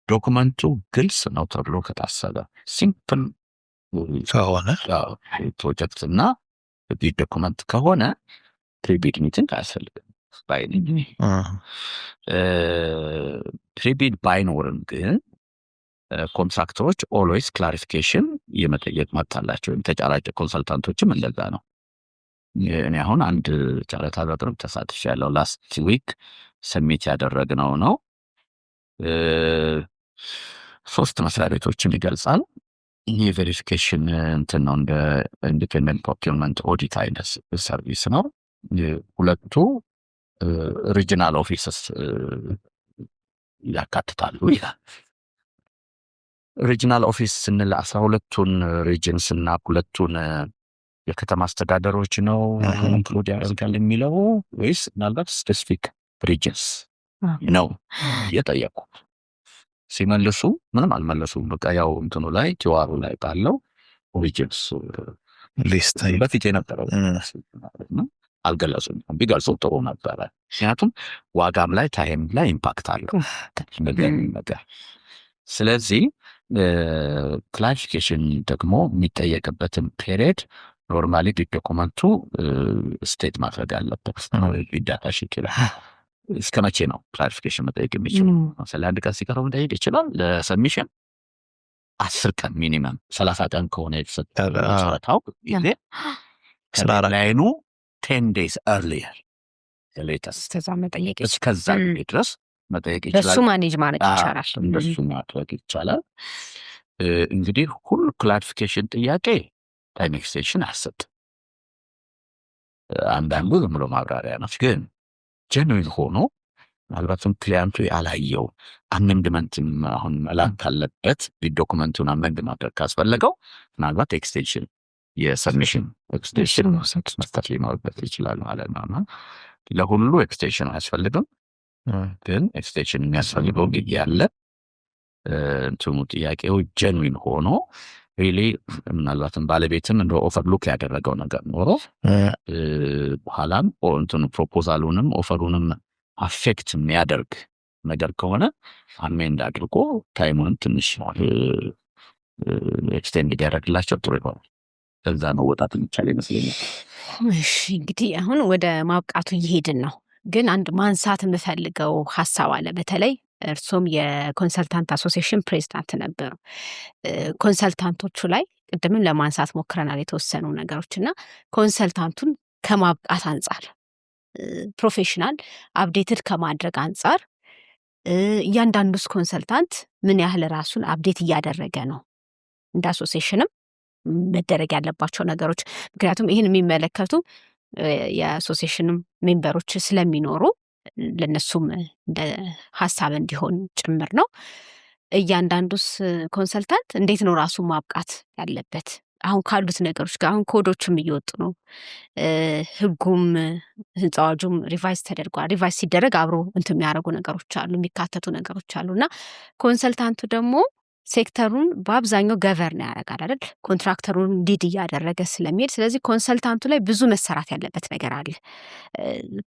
Speaker 2: ዶክመንቱ ግልጽ ነው ተብሎ ከታሰበ ሲምፕል
Speaker 3: ከሆነ
Speaker 2: ፕሮጀክት እና ቢድ ዶክመንት ከሆነ ፕሪቢድ ሚቲንግ አያስፈልግም። ፕሪቢድ ባይኖርም ግን ኮንትራክተሮች ኦልዌይስ ክላሪፊኬሽን የመጠየቅ መብት አላቸው። ተጫራጭ ኮንሰልታንቶችም እንደዛ ነው። እኔ አሁን አንድ ጨረታ በቅርብ ተሳትፌያለሁ። ላስት ዊክ ሰሚት ያደረግነው ነው። 3 መስሪያ ቤቶችን ይገልጻል። ይህ ቬሪፊኬሽን እንትን ነው እንደ ኢንዲፔንደንት ፕሮኪውርመንት ኦዲት አይነት ሰርቪስ ነው። 2 ሪጂናል ኦፊስስ ያካትታሉ ይላል። ሪጂናል ኦፊስ ስንል 12ቱን ሪጅንስ እና 2ቱን የከተማ አስተዳደሮች ነው ኢንክሉድ ያደርጋል የሚለው ወይስ ምናልባት ስፔሲፊክ ሪጅንስ ነው የጠየቁ? ሲመልሱ ምንም አልመለሱም። በቃ ያው እንትኑ ላይ ቲዋሩ ላይ ባለው ሪጅንስ
Speaker 3: ሊስት
Speaker 2: በፊት የነበረው አልገለጹም። ቢገልጹ ጥሩ ነበረ። ምክንያቱም ዋጋም ላይ ታይም ላይ ኢምፓክት አለው ነገር። ስለዚህ ክላሪፊኬሽን ደግሞ የሚጠየቅበትን ፔሪድ ኖርማሊ ዶክመንቱ ስቴት ማድረግ አለበት። ዳታ ሽት ይላል። እስከ መቼ ነው ክላሪፊኬሽን መጠየቅ የሚችለው? ለምሳሌ 1 ቀን ሲቀረው መጠየቅ ይችላል። ለሰሚሽን 10 ቀን ሚኒመም 30 ቀን ከሆነ የተሰጠው ጊዜ ከላይኑ 10 days earlier እስከዛ ድረስ መጠየቅ ይችላል።
Speaker 1: ለሱ ማኔጅ ማድረግ ይቻላል።
Speaker 2: ለሱ ማድረግ ይቻላል። እንግዲህ ሁሉ ክላሪፊኬሽን ጥያቄ ታይም ኤክስቴንሽን አሰጥ አንዳንዱ ዝም ብሎ ማብራሪያ ነው። ግን ጀንዊን ሆኖ ምናልባትም ክሊያንቱ ያላየው አሜንድመንትም አሁን መላክ ካለበት ዶክመንቱን አሜንድ ማድረግ ካስፈለገው ምናልባት ኤክስቴንሽን የሰብሚሽን ኤክስቴንሽን መስጠት ሊኖርበት ይችላል ማለት ነው። እና ለሁሉ ኤክስቴንሽን አያስፈልግም። ግን ኤክስቴንሽን የሚያስፈልገው ጊዜ ያለ እንትኑ ጥያቄው ጀንዊን ሆኖ ሪሊ ምናልባትም ባለቤትም እንደ ኦቨርሉክ ያደረገው ነገር ኖሮ በኋላም እንትኑ ፕሮፖዛሉንም ኦፈሩንም አፌክት የሚያደርግ ነገር ከሆነ አሜንድ አድርጎ ታይሙንም ትንሽ ኤክስቴንድ ያደርግላቸው ጥሩ ይሆናል። ከዛ ነው ወጣት የሚቻል ይመስለኛል።
Speaker 1: እሺ እንግዲህ አሁን ወደ ማብቃቱ እየሄድን ነው። ግን አንድ ማንሳት የምፈልገው ሀሳብ አለ። በተለይ እርሶም የኮንሰልታንት አሶሲዬሽን ፕሬዚዳንት ነበሩ። ኮንሰልታንቶቹ ላይ ቅድምም ለማንሳት ሞክረናል የተወሰኑ ነገሮች እና ኮንሰልታንቱን ከማብቃት አንጻር ፕሮፌሽናል አፕዴትድ ከማድረግ አንጻር እያንዳንዱስ ኮንሰልታንት ምን ያህል ራሱን አፕዴት እያደረገ ነው? እንደ አሶሲዬሽንም መደረግ ያለባቸው ነገሮች፣ ምክንያቱም ይህን የሚመለከቱ የአሶሲዬሽንም ሜምበሮች ስለሚኖሩ ለነሱም እንደ ሀሳብ እንዲሆን ጭምር ነው። እያንዳንዱስ ኮንሰልታንት እንዴት ነው ራሱ ማብቃት ያለበት? አሁን ካሉት ነገሮች ጋር አሁን ኮዶችም እየወጡ ነው። ህጉም ህንፃ አዋጁም ሪቫይዝ ተደርጓል። ሪቫይዝ ሲደረግ አብሮ እንትን የሚያደርጉ ነገሮች አሉ፣ የሚካተቱ ነገሮች አሉ እና ኮንሰልታንቱ ደግሞ ሴክተሩን በአብዛኛው ገቨርን ያደርጋል አይደል? ኮንትራክተሩን ሊድ እያደረገ ስለሚሄድ፣ ስለዚህ ኮንሰልታንቱ ላይ ብዙ መሰራት ያለበት ነገር አለ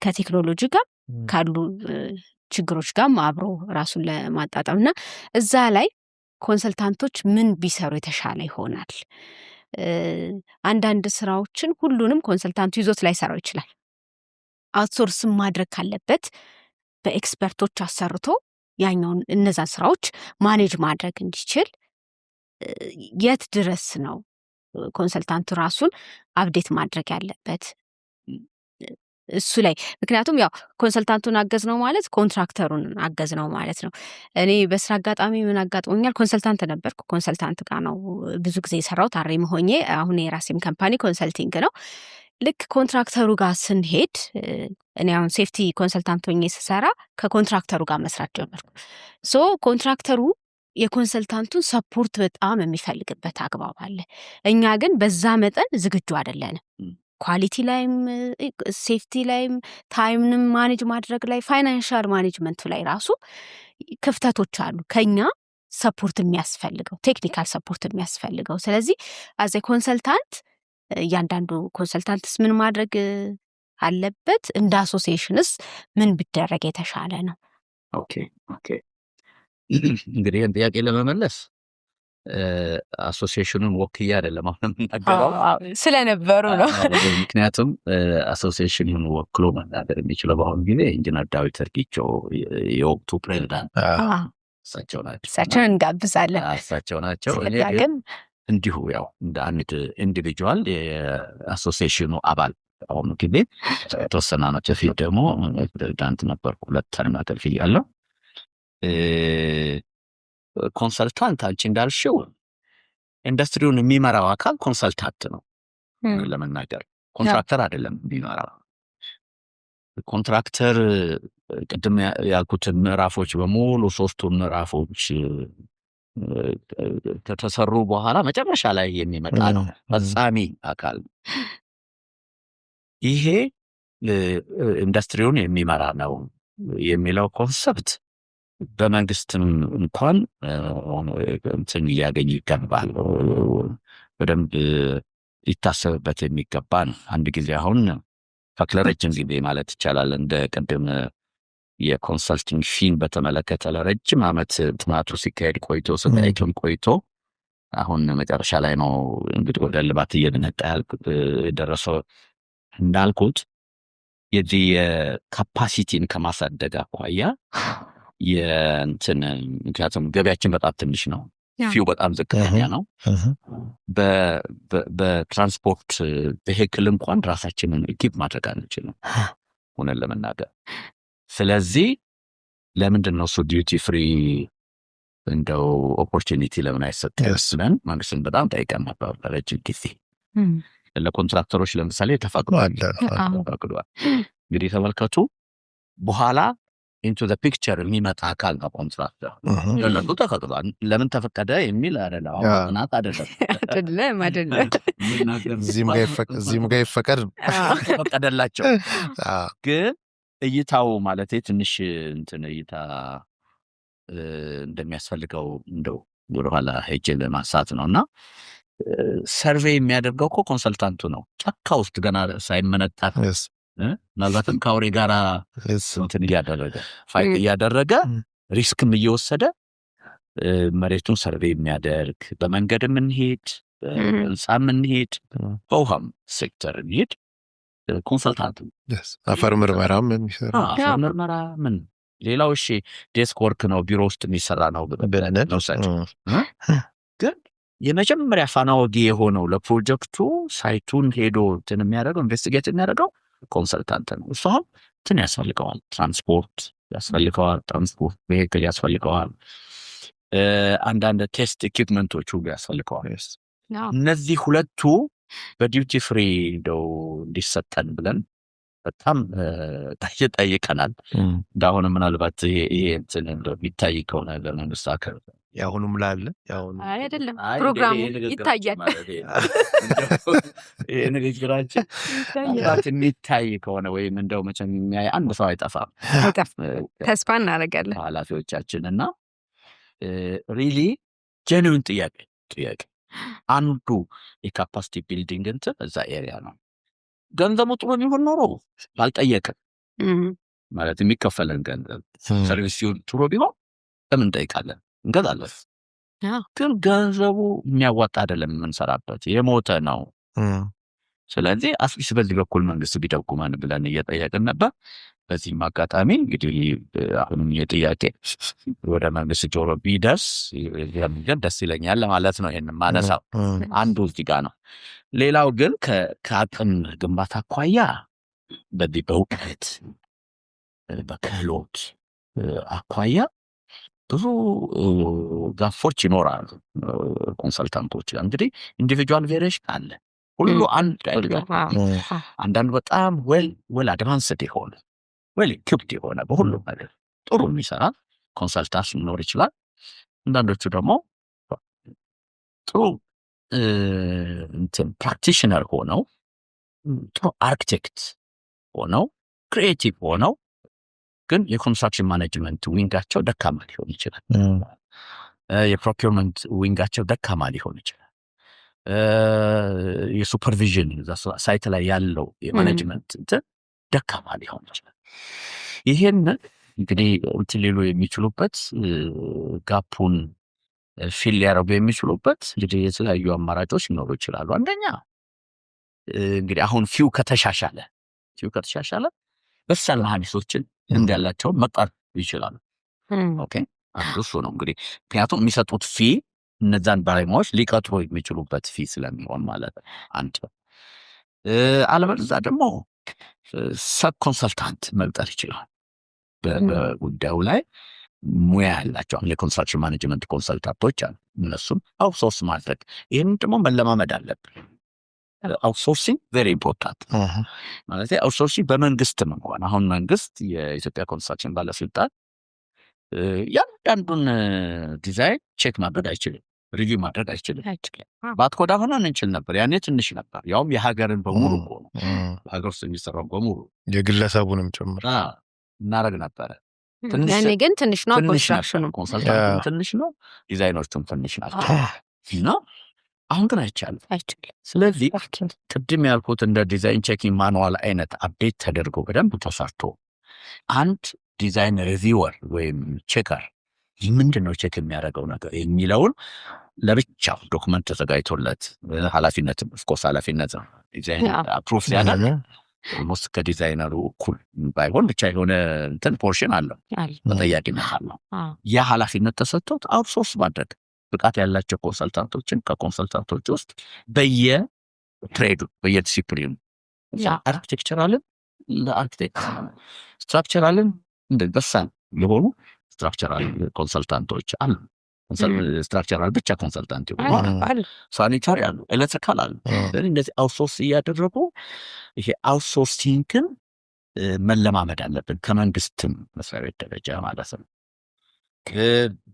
Speaker 1: ከቴክኖሎጂ ጋር ካሉ ችግሮች ጋርም አብሮ ራሱን ለማጣጣም እና እዛ ላይ ኮንሰልታንቶች ምን ቢሰሩ የተሻለ ይሆናል? አንዳንድ ስራዎችን ሁሉንም ኮንሰልታንቱ ይዞት ላይ ሰራው ይችላል። አውትሶርስም ማድረግ ካለበት በኤክስፐርቶች አሰርቶ ያኛውን እነዛን ስራዎች ማኔጅ ማድረግ እንዲችል የት ድረስ ነው ኮንሰልታንቱ ራሱን አፕዴት ማድረግ ያለበት እሱ ላይ? ምክንያቱም ያው ኮንሰልታንቱን አገዝ ነው ማለት ኮንትራክተሩን አገዝ ነው ማለት ነው። እኔ በስራ አጋጣሚ ምን አጋጥሞኛል፣ ኮንሰልታንት ነበርኩ። ኮንሰልታንት ጋር ነው ብዙ ጊዜ የሰራሁት አሬም ሆኜ። አሁን የራሴም ካምፓኒ ኮንሰልቲንግ ነው። ልክ ኮንትራክተሩ ጋር ስንሄድ እኔ አሁን ሴፍቲ ኮንሰልታንት ሆኜ ስሰራ ከኮንትራክተሩ ጋር መስራት ጀመርኩ። ሶ ኮንትራክተሩ የኮንሰልታንቱን ሰፖርት በጣም የሚፈልግበት አግባብ አለ። እኛ ግን በዛ መጠን ዝግጁ አይደለንም። ኳሊቲ ላይም ሴፍቲ ላይም ታይምንም ማኔጅ ማድረግ ላይ ፋይናንሻል ማኔጅመንቱ ላይ ራሱ ክፍተቶች አሉ ከኛ ሰፖርት የሚያስፈልገው ቴክኒካል ሰፖርት የሚያስፈልገው። ስለዚህ አዘ ኮንሰልታንት እያንዳንዱ ኮንሰልታንትስ ምን ማድረግ አለበት? እንደ አሶሲዬሽንስ ምን ቢደረግ የተሻለ ነው?
Speaker 2: ኦኬ እንግዲህ ይህን ጥያቄ ለመመለስ አሶሲዬሽኑን ወክዬ አይደለም አሁን የምናገረው
Speaker 1: ስለነበሩ ነው።
Speaker 2: ምክንያቱም አሶሲዬሽኑን ወክሎ መናገር የሚችለው በአሁኑ ጊዜ ኢንጂነር ዳዊት እርጊቾ የወቅቱ ፕሬዚዳንት እሳቸው ናቸው።
Speaker 1: እሳቸውን እንጋብዛለን።
Speaker 2: እሳቸው ናቸው። እኔ ግን እንዲሁ ያው እንደ አንድ ኢንዲቪጁዋል የአሶሲዬሽኑ አባል በአሁኑ ጊዜ የተወሰነ ዓመት በፊት ደግሞ ፕሬዚዳንት ነበርኩ። 2 ዓመት አገልግያለሁ። ኮንሰልታንት አንቺ እንዳልሽው ኢንዱስትሪውን የሚመራው አካል ኮንሰልታንት ነው ለመናገር፣ ኮንትራክተር አይደለም የሚመራው። ኮንትራክተር ቅድም ያልኩትን ምዕራፎች በሙሉ 3ቱ ምዕራፎች ከተሰሩ በኋላ መጨረሻ ላይ የሚመጣ ነው ፈጻሚ አካል። ይሄ ኢንዱስትሪውን የሚመራ ነው የሚለው ኮንሰፕት በመንግስትም እንኳን እንትን ሊያገኝ ይገባል፣ በደንብ ሊታሰብበት የሚገባ ነው። አንድ ጊዜ አሁን ለረጅም ጊዜ ማለት ይቻላል እንደ ቅድም የኮንሰልቲንግ ፊን በተመለከተ ለረጅም ዓመት ጥናቱ ሲካሄድ ቆይቶ ስናይቶም ቆይቶ አሁን መጨረሻ ላይ ነው እንግዲህ ወደ ልባት እየመጣ የደረሰው። እንዳልኩት የዚህ ካፓሲቲን ከማሳደግ አኳያ የእንትን ምክንያቱም ገበያችን በጣም ትንሽ ነው፣ ፊው በጣም ዝቅተኛ ነው። በትራንስፖርት ቬሂክል እንኳን ራሳችንን ኢኪፕ ማድረግ አንችልም ሆነን ለመናገር። ስለዚህ ለምንድን ነው እሱ ዲዩቲ ፍሪ እንደው ኦፖርቹኒቲ ለምን አይሰጥም? መንግስትን በጣም ጠይቀን ነበር ለረጅም ጊዜ። ለኮንትራክተሮች ለምሳሌ ተፈቅዷል። እንግዲህ ተመልከቱ፣ በኋላ ኢንቱ ዘ ፒክቸር የሚመጣ አካል ነው ኮንትራክተር። ለነሱ ተፈቅዷል። ለምን ተፈቀደ የሚል አይደለም፣ ጥናት አይደለም
Speaker 3: እዚህም ጋር ይፈቀድ
Speaker 2: ተፈቀደላቸው። ግን እይታው ማለት ትንሽ እንትን እይታ እንደሚያስፈልገው እንደው ወደኋላ ሄጄ ለማንሳት ነውና ሰርቬይ የሚያደርገው እኮ ኮንሰልታንቱ ነው። ጫካ ውስጥ ገና ሳይመነጣት ምናልባትም ከአውሬ ጋር እንትን እያደረገ ፋይት እያደረገ ሪስክም እየወሰደ መሬቱን ሰርቬይ የሚያደርግ በመንገድ የምንሄድ በህንፃ የምንሄድ በውሃም ሴክተር እንሄድ ኮንሰልታንት
Speaker 3: አፈር ምርመራም የሚሰራ
Speaker 2: አፈር ምርመራ ምን ሌላው እሺ ዴስክ ወርክ ነው፣ ቢሮ ውስጥ የሚሰራ ነው ብለህ ግን የመጀመሪያ ፋና ወጊ የሆነው ለፕሮጀክቱ ሳይቱን ሄዶ እንትን የሚያደርገው ኢንቨስቲጌት የሚያደርገው ኮንሰልታንት ነው። እሱ አሁን እንትን ያስፈልገዋል፣ ትራንስፖርት ያስፈልገዋል፣ ትራንስፖርት ቬሂክል ያስፈልገዋል፣ አንዳንድ ቴስት ኢኩፕመንቶች ሁሉ ያስፈልገዋል። እነዚህ ሁለቱ በዲዩቲ ፍሪ እንደው እንዲሰጠን ብለን በጣም ጠይቀናል። እንዳሁን ምናልባት ይሄ እንትን እንደው የሚታይ ከሆነ ለመንግስት አካል
Speaker 3: ያሁኑም ላለ ያሁኑ
Speaker 1: አይደለም ፕሮግራሙ ይታያል
Speaker 2: ይሄ ንግግራችን የሚታይ ከሆነ ወይም እንደው መቼም የሚያይ አንድ ሰው አይጠፋም
Speaker 1: ተስፋ እናደርጋለን
Speaker 2: ኃላፊዎቻችን እና ሪሊ ጄኒውን ጥያቄ አንዱ የካፓሲቲ ቢልዲንግ እንትን እዛ ኤሪያ ነው ገንዘቡ ጥሩ ቢሆን ኖሮ ባልጠየቅን ማለት የሚከፈለን ገንዘብ ሰርቪስ ሲሆን ጥሩ ቢሆን ለምን እንጠይቃለን እንገዛለን ግን ገንዘቡ የሚያዋጣ አይደለም የምንሰራበት የሞተ ነው ስለዚህ አስቢስ በዚህ በኩል መንግስት ቢደጉመን ብለን እየጠየቅን ነበር በዚህ አጋጣሚ እንግዲህ አሁንም የጥያቄ ወደ መንግስት ጆሮ ቢደርስ ደስ ይለኛል ማለት ነው ይሄን ማነሳው አንዱ እዚህ ጋር ነው ሌላው ግን ከአቅም ግንባታ አኳያ በዚህ በእውቀት በክህሎት አኳያ ብዙ ጋፎች ይኖራሉ ኮንሰልታንቶች እንግዲህ ኢንዲቪጁዋል ቬሪዬሽን አለ ሁሉ አንዳንድ በጣም ዌል አድቫንስድ የሆነ ዌል ኢኩፕድ የሆነ በሁሉም ነገር ጥሩ የሚሰራ ኮንሰልታንት ሊኖር ይችላል አንዳንዶቹ ደግሞ ጥሩ እንትን ፕራክቲሽነር ሆነው ጥሩ አርኪቴክት ሆነው ክሪኤቲቭ ሆነው ግን የኮንስትራክሽን ማኔጅመንት ዊንጋቸው ደካማ ሊሆን ይችላል የፕሮኪውርመንት ዊንጋቸው ደካማ ሊሆን ይችላል የሱፐርቪዥን ሳይት ላይ ያለው የማኔጅመንት እንትን ደካማ ሊሆን ይችላል ይሄን እንግዲህ እንትን ሊሉ የሚችሉበት ጋፑን ፊል ሊያደርጉ የሚችሉበት እንግዲህ የተለያዩ አማራጮች ሊኖሩ ይችላሉ አንደኛ እንግዲህ አሁን ፊው ከተሻሻለ በሳል መሐንዲሶችን እንዳላቸው መቅጠር ይችላሉ ኦኬ አንዱ እሱ ነው እንግዲህ ምክንያቱም የሚሰጡት ፊ እነዛን ባለሙያዎች ሊቀጥሩ የሚችሉበት ፊ ስለሚሆን ማለት አንድ አለበለዚያ ደግሞ ሰብ ኮንሰልታንት መቅጠር ይችላል በጉዳዩ ላይ ሙያ ያላቸው የኮንስትራክሽን ማኔጅመንት ኮንሰልታንቶች አሉ እነሱም አውትሶርስ ማድረግ ይህን ደግሞ መለማመድ አለብን አውትሶርሲንግ ቬሪ ኢምፖርታንት ማለት አውትሶርሲንግ በመንግስት እንኳን አሁን መንግስት የኢትዮጵያ ኮንስትራክሽን ባለስልጣን ያንዳንዱን ዲዛይን ቼክ ማድረግ አይችልም ሪቪው ማድረግ አይችልም ባትኮዳ ሆነ እንችል ነበር ያኔ ትንሽ ነበር ያውም የሀገርን በሙሉ ነው ሀገር ውስጥ የሚሰራው በሙሉ
Speaker 3: የግለሰቡንም ጭምር
Speaker 2: እናረግ ነበር
Speaker 1: ያኔ ግን ትንሽ ነው ኮንስትራክሽኑ
Speaker 2: ኮንሰልታንት ትንሽ ነው ዲዛይነሮቹም ትንሽ ናቸው እና አሁን ግን አይቻልም ስለዚህ ቅድም ያልኩት እንደ ዲዛይን ቼኪንግ ማኑዋል አይነት አፕዴት ተደርጎ በደንብ ተሰርቶ አንድ ዲዛይን ሪቪወር ወይም ቼከር ምንድነው ቼክ የሚያደርገው ነገር የሚለውን ለብቻው ዶክመንት ተዘጋጅቶለት ኃላፊነትም ኦፍኮርስ ኃላፊነት ነው ዲዛይን አፕሩቭ ያደርግ ሞስት ከዲዛይነሩ እኩል ባይሆን ብቻ የሆነ እንትን ፖርሽን አለው ተጠያቂነት አለው ያ ኃላፊነት ተሰጥቶት አውትሶርስ ማድረግ ብቃት ያላቸው ኮንሰልታንቶችን ከኮንሰልታንቶች ውስጥ በየትሬዱ በየዲሲፕሊኑ አርኪቴክቸራልን ለአርኪቴክት ስትራክቸራልን እንደ በሳል የሆኑ ስትራክቸራል ኮንሰልታንቶች አሉ ስትራክቸራል ብቻ ኮንሰልታንት ይሆናል ሳኒታሪ አሉ ኤሌክትሪካል አሉ እንደዚህ አውትሶርስ እያደረጉ ይሄ አውትሶርሲንግን መለማመድ አለብን ከመንግስትም መስሪያ ቤት ደረጃ ማለት ነው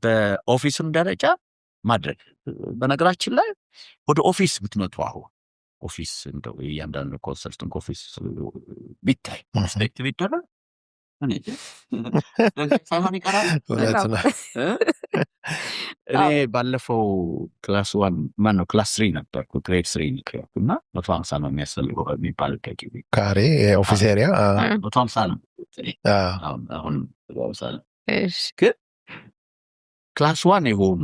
Speaker 2: በኦፊስም ደረጃ ማድረግ በነገራችን ላይ ወደ ኦፊስ ብትመጡ አሁን ኦፊስ እንደው እያንዳንዱ ኮንሰልታንት ኦፊስ ቢታይ ኢንስፔክት ቢደረግ እኔ ባለፈው ክላስ 1 ማነው ክላስ 3 ነበር ግሬድ 3 እና 150 ነው የሚያስፈልገው የሚባል
Speaker 3: ካሬ ኦፊስ ኤሪያ
Speaker 2: 150 ነው አሁን ግን ክላስ 1 የሆኑ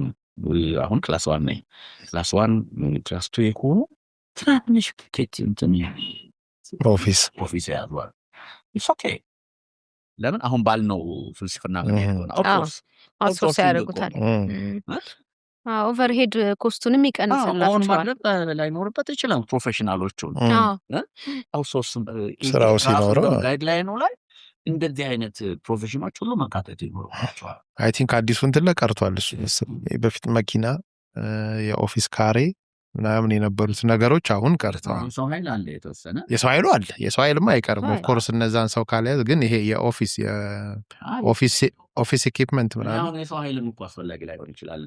Speaker 2: አሁን ክላስ 1 ነኝ ክላስ 1 ክላስ 2 የሆኑ ትናንሽ ኬት እንትን ኦፊስ ያዟል ኦኬ ለምን አሁን ባልነው ፍልስፍና ምን
Speaker 1: አውትሶርስ ያደርጉታል ኦቨርሄድ ኮስቱንም ይቀንስላቸዋል
Speaker 2: ላይኖርበት ይችላል ፕሮፌሽናሎቹ አውትሶርስ
Speaker 3: ስራው ሲኖረው
Speaker 2: ጋይድላይኑ ላይ እንደዚህ አይነት ፕሮፌሽኖች ሁሉ መካተት ይኖርባቸዋል
Speaker 3: አይ ቲንክ አዲሱ እንትን ላይ ቀርቷል እሱ በፊት መኪና የኦፊስ ካሬ ምናምን የነበሩት ነገሮች አሁን ቀርተዋል።
Speaker 2: ሰው ኃይል አለ የተወሰነ
Speaker 3: የሰው ኃይሉ አለ። የሰው ኃይልማ አይቀርም ኦፍኮርስ እነዛን ሰው ካልያዝ ግን ይሄ የኦፊስ ኢኩፕመንት ምናምን
Speaker 2: የሰው ኃይልም እኮ አስፈላጊ ላይሆን ይችላል።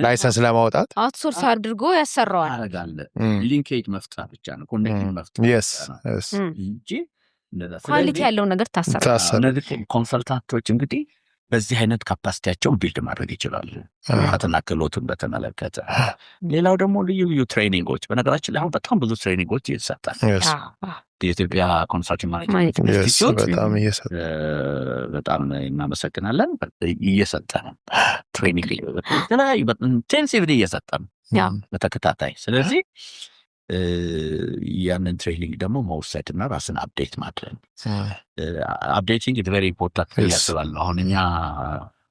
Speaker 3: ላይሰንስ ለማውጣት
Speaker 1: አውትሶርስ አድርጎ ያሰራዋል።
Speaker 2: አረጋለ ሊንኬጅ መፍጠር ብቻ ነው ኮኔክሽን መፍጠር እንጂ
Speaker 1: ኳሊቲ ያለው ነገር ታሰራ።
Speaker 2: ኮንሰልታንቶች እንግዲህ በዚህ አይነት ካፓሲቲያቸውን ቢልድ ማድረግ ይችላሉ። ጥናትና ክህሎቱን በተመለከተ ሌላው ደግሞ ልዩ ልዩ ትሬኒንጎች፣ በነገራችን ላይ አሁን በጣም ብዙ ትሬኒንጎች ይሰጣል። የኢትዮጵያ ኮንሰልቲንግ ማኔጅመንት ኢንስቲትዩት በጣም እናመሰግናለን። እየሰጠ ነው ትሬኒንግ የተለያዩ ኢንቴንሲቭሊ እየሰጠ ነው በተከታታይ። ስለዚህ ያንን ትሬኒንግ ደግሞ መውሰድና ራስን አፕዴት ማድረግ አፕዴቲንግ ኢዝ ቬሪ ኢምፖርታንት ያስባለሁ። አሁን እኛ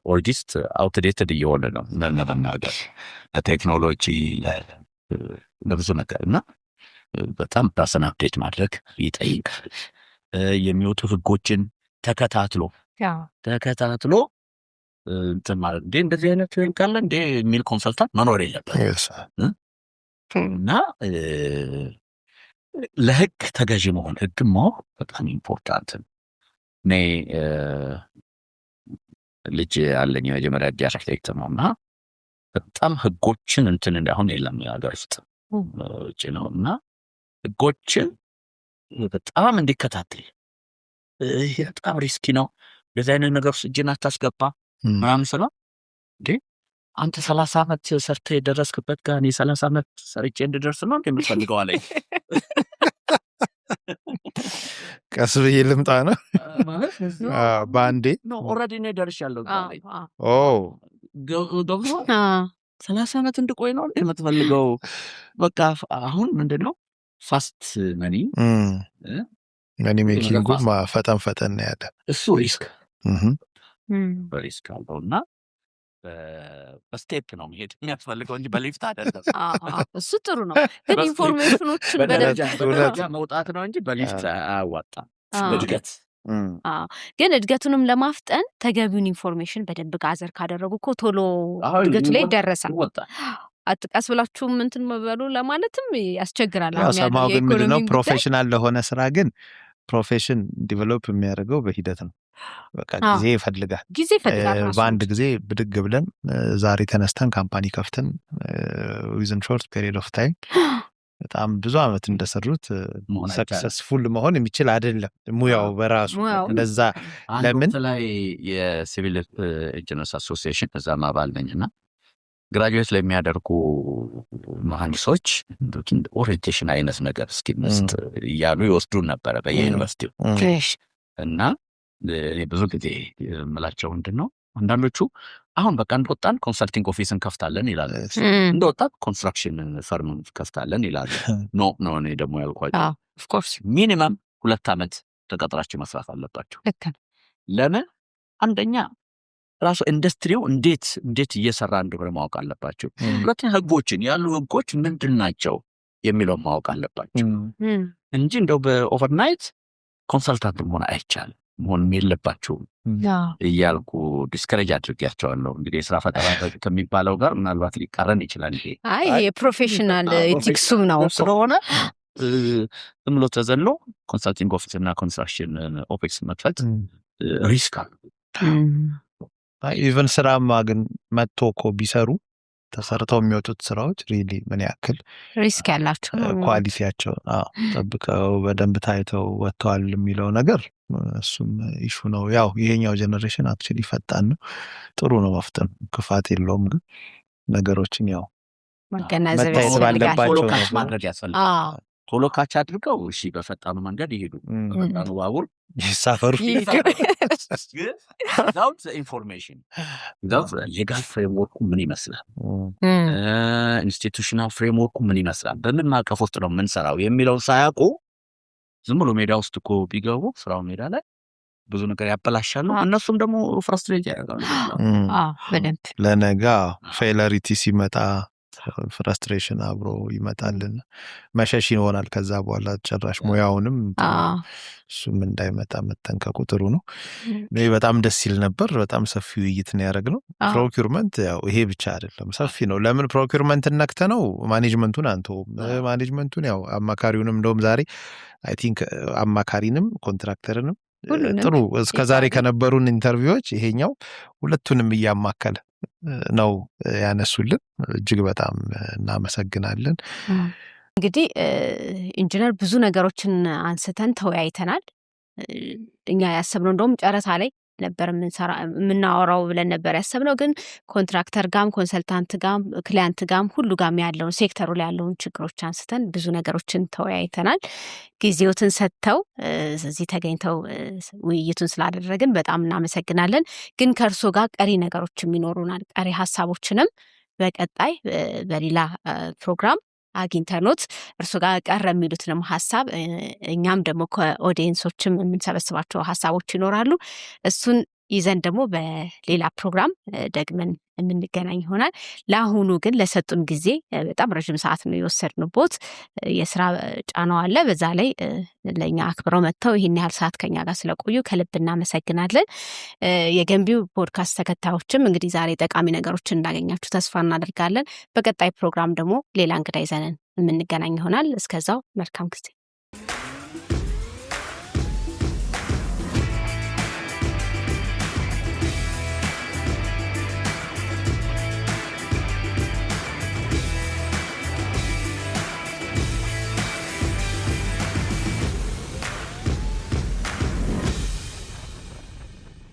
Speaker 2: ኦልዲስት አውትዴትድ እየሆነ ነው ለመናገር ለቴክኖሎጂ ለብዙ ነገር እና በጣም ራስን አፕዴት ማድረግ ይጠይቃል። የሚወጡ ህጎችን ተከታትሎ እንትን ማለት እንዴ እንደዚህ አይነት ካለ እንዴ የሚል ኮንሰልታንት መኖር የለበት እና ለህግ ተገዥ መሆን ህግ ማወቅ በጣም ኢምፖርታንት። እኔ ልጅ አለኝ የመጀመሪያ አርኪቴክት ነው እና በጣም ህጎችን እንትን አሁን የለም ሀገር ውስጥ ውጭ ነው እና ህጎችን በጣም እንዲከታተል በጣም ሪስኪ ነው። በዚህ አይነት ነገር ውስጥ እጅን አታስገባ ምናምን ስለው እንዴ አንተ 30 ዓመት ሰርተ የደረስክበት ጋር እኔ 30 ዓመት ሰርቼ እንድደርስ ነው እንደምፈልገው አለኝ።
Speaker 3: ቀስ ብዬ ልምጣ ነው በአንዴ
Speaker 2: ኦልሬዲ እኔ ደርሻለሁ። ደግሞ 30 ዓመት እንድቆይ ነው የምትፈልገው? በቃ አሁን ምንድነው ፋስት መኒ
Speaker 3: ሜኪንጉ ፈጠን ያለ
Speaker 2: እሱ ሪስክ አለው እና በስቴፕ ነው መሄድ የሚያስፈልገው እንጂ በሊፍት አይደለም።
Speaker 1: እሱ ጥሩ ነው፣ ግን ኢንፎርሜሽኖችን
Speaker 2: በደረጃ መውጣት ነው እንጂ በሊፍት አያዋጣም። እድገት
Speaker 1: ግን እድገቱንም ለማፍጠን ተገቢውን ኢንፎርሜሽን በደንብ ጋዘር ካደረጉ እኮ ቶሎ እድገቱ ላይ ይደረሳል። አጥቀስ ብላችሁም እንትን መበሉ ለማለትም ያስቸግራል።
Speaker 3: ሰማው ግን ምንድነው ፕሮፌሽናል ለሆነ ስራ ግን ፕሮፌሽን ዲቨሎፕ የሚያደርገው በሂደት ነው። በቃ ጊዜ ይፈልጋል። በአንድ ጊዜ ብድግ ብለን ዛሬ ተነስተን ካምፓኒ ከፍተን ዊዝን ሾርት ፔሪድ ኦፍ ታይም በጣም ብዙ አመት እንደሰሩት ሰክሰስፉል መሆን የሚችል አይደለም ሙያው በራሱ። እንደዛ ለምን
Speaker 2: ላይ የሲቪል ኢንጂነርስ አሶሲዬሽን እዛ አባል ነኝና ግራጁዌት ላይ የሚያደርጉ መሐንዲሶች ኦሪየንቴሽን አይነት ነገር እስኪ መስጥ እያሉ ይወስዱ ነበረ በየዩኒቨርሲቲው እና ብዙ ጊዜ የምላቸው ምንድነው አንዳንዶቹ አሁን በቃ እንደወጣን ኮንሰልቲንግ ኦፊስን ከፍታለን ይላሉ፣ እንደወጣን ኮንስትራክሽን ፈርም ከፍታለን ይላሉ። ኖ እኔ ደግሞ ያልኳቸው
Speaker 1: ኦፍ ኮርስ
Speaker 2: ሚኒመም 2 ዓመት ተቀጥራችሁ መስራት አለባችሁ። ለምን? አንደኛ ራሱ ኢንዱስትሪው እንዴት እየሰራ እንደሆነ ማወቅ አለባችሁ። ሁለተኛ ህጎችን ያሉ ህጎች ምንድን ናቸው የሚለው ማወቅ አለባችሁ እንጂ እንደው በኦቨርናይት ኮንሰልታንት መሆን አይቻልም፣ መሆንም የለባችሁም እያልኩ ዲስከሬጅ አድርጌያቸዋለሁ። እንግዲህ የስራ ፈጠራ ከሚባለው ጋር ምናልባት ሊቃረን ይችላል።
Speaker 1: ይሄ የፕሮፌሽናል ኤቲክሱም ነው
Speaker 2: ስለሆነ ዝም ብሎ ተዘሎ ኮንሰልቲንግ ኦፊስ እና ኮንስትራክሽን ኦፊስ መክፈት ሪስክ አለ።
Speaker 3: ኢቨን ስራማ ግን መጥቶ እኮ ቢሰሩ ተሰርተው የሚወጡት ስራዎች ሪሊ ምን ያክል
Speaker 1: ሪስክ ያላቸው
Speaker 3: ኳሊቲያቸው ጠብቀው በደንብ ታይተው ወጥተዋል የሚለው ነገር እሱም ኢሹ ነው። ያው ይሄኛው ጀነሬሽን አክቹሊ ፈጣን ነው፣ ጥሩ ነው፣ መፍጠን ክፋት የለውም። ግን ነገሮችን ያው
Speaker 1: መገናዘብ
Speaker 3: ባለባቸው
Speaker 2: ማድረግ ያስፈልጋል። ቶሎ ካች አድርገው እሺ በፈጣኑ መንገድ ይሄዱ፣ በፈጣኑ ባቡር
Speaker 3: ይሳፈሩ።
Speaker 2: ዛውት ኢንፎርሜሽን ዛውት ሌጋል ፍሬምወርኩ ምን ይመስላል፣ ኢንስቲቱሽናል ፍሬምወርኩ ምን ይመስላል፣ በምን ማዕቀፍ ውስጥ ነው የምንሰራው የሚለውን ሳያውቁ ዝም ብሎ ሜዳ ውስጥ እኮ ቢገቡ ስራው ሜዳ ላይ ብዙ ነገር ያበላሻሉ። እነሱም ደግሞ ፍራስትሬት ያደርጋሉ።
Speaker 1: በደንብ
Speaker 3: ለነጋ ፌለሪቲ ሲመጣ ፍራስትሬሽን አብሮ ይመጣልን መሸሽ ይሆናል። ከዛ በኋላ ጭራሽ ሙያውንም እሱም እንዳይመጣ መጠንቀቁ ጥሩ ነው። በጣም ደስ ይል ነበር። በጣም ሰፊ ውይይት ነው ያደረግነው። ፕሮኪውርመንት ያው ይሄ ብቻ አይደለም፣ ሰፊ ነው። ለምን ፕሮኪውርመንት ነክተ ነው ማኔጅመንቱን አንተውም። ማኔጅመንቱን ያው አማካሪውንም እንደውም ዛሬ አይ ቲንክ አማካሪንም ኮንትራክተርንም ጥሩ እስከዛሬ ከነበሩን ኢንተርቪዎች ይሄኛው ሁለቱንም እያማከለ ነው ያነሱልን። እጅግ በጣም እናመሰግናለን።
Speaker 1: እንግዲህ ኢንጂነር ብዙ ነገሮችን አንስተን ተወያይተናል። እኛ ያሰብነው እንደውም ጨረታ ላይ ነበር የምናወራው ብለን ነበር ያሰብነው፣ ግን ኮንትራክተር ጋም ኮንሰልታንት ጋም ክሊያንት ጋም ሁሉ ጋም ያለውን ሴክተሩ ላይ ያለውን ችግሮች አንስተን ብዙ ነገሮችን ተወያይተናል። ጊዜዎትን ሰጥተው እዚህ ተገኝተው ውይይቱን ስላደረግን በጣም እናመሰግናለን። ግን ከእርሶ ጋር ቀሪ ነገሮችም ይኖሩናል። ቀሪ ሀሳቦችንም በቀጣይ በሌላ ፕሮግራም አግኝተኖት እርሱ ጋር ቀረ የሚሉትንም ሀሳብ እኛም ደግሞ ከኦዲየንሶችም የምንሰበስባቸው ሀሳቦች ይኖራሉ። እሱን ይዘን ደግሞ በሌላ ፕሮግራም ደግመን የምንገናኝ ይሆናል። ለአሁኑ ግን ለሰጡን ጊዜ በጣም ረጅም ሰዓት ነው የወሰድንቦት። የስራ ጫናው አለ። በዛ ላይ ለእኛ አክብረው መጥተው ይህን ያህል ሰዓት ከኛ ጋር ስለቆዩ ከልብ እናመሰግናለን። የገንቢው ፖድካስት ተከታዮችም እንግዲህ ዛሬ ጠቃሚ ነገሮችን እንዳገኛችሁ ተስፋ እናደርጋለን። በቀጣይ ፕሮግራም ደግሞ ሌላ እንግዳ ይዘንን የምንገናኝ ይሆናል። እስከዛው መልካም ጊዜ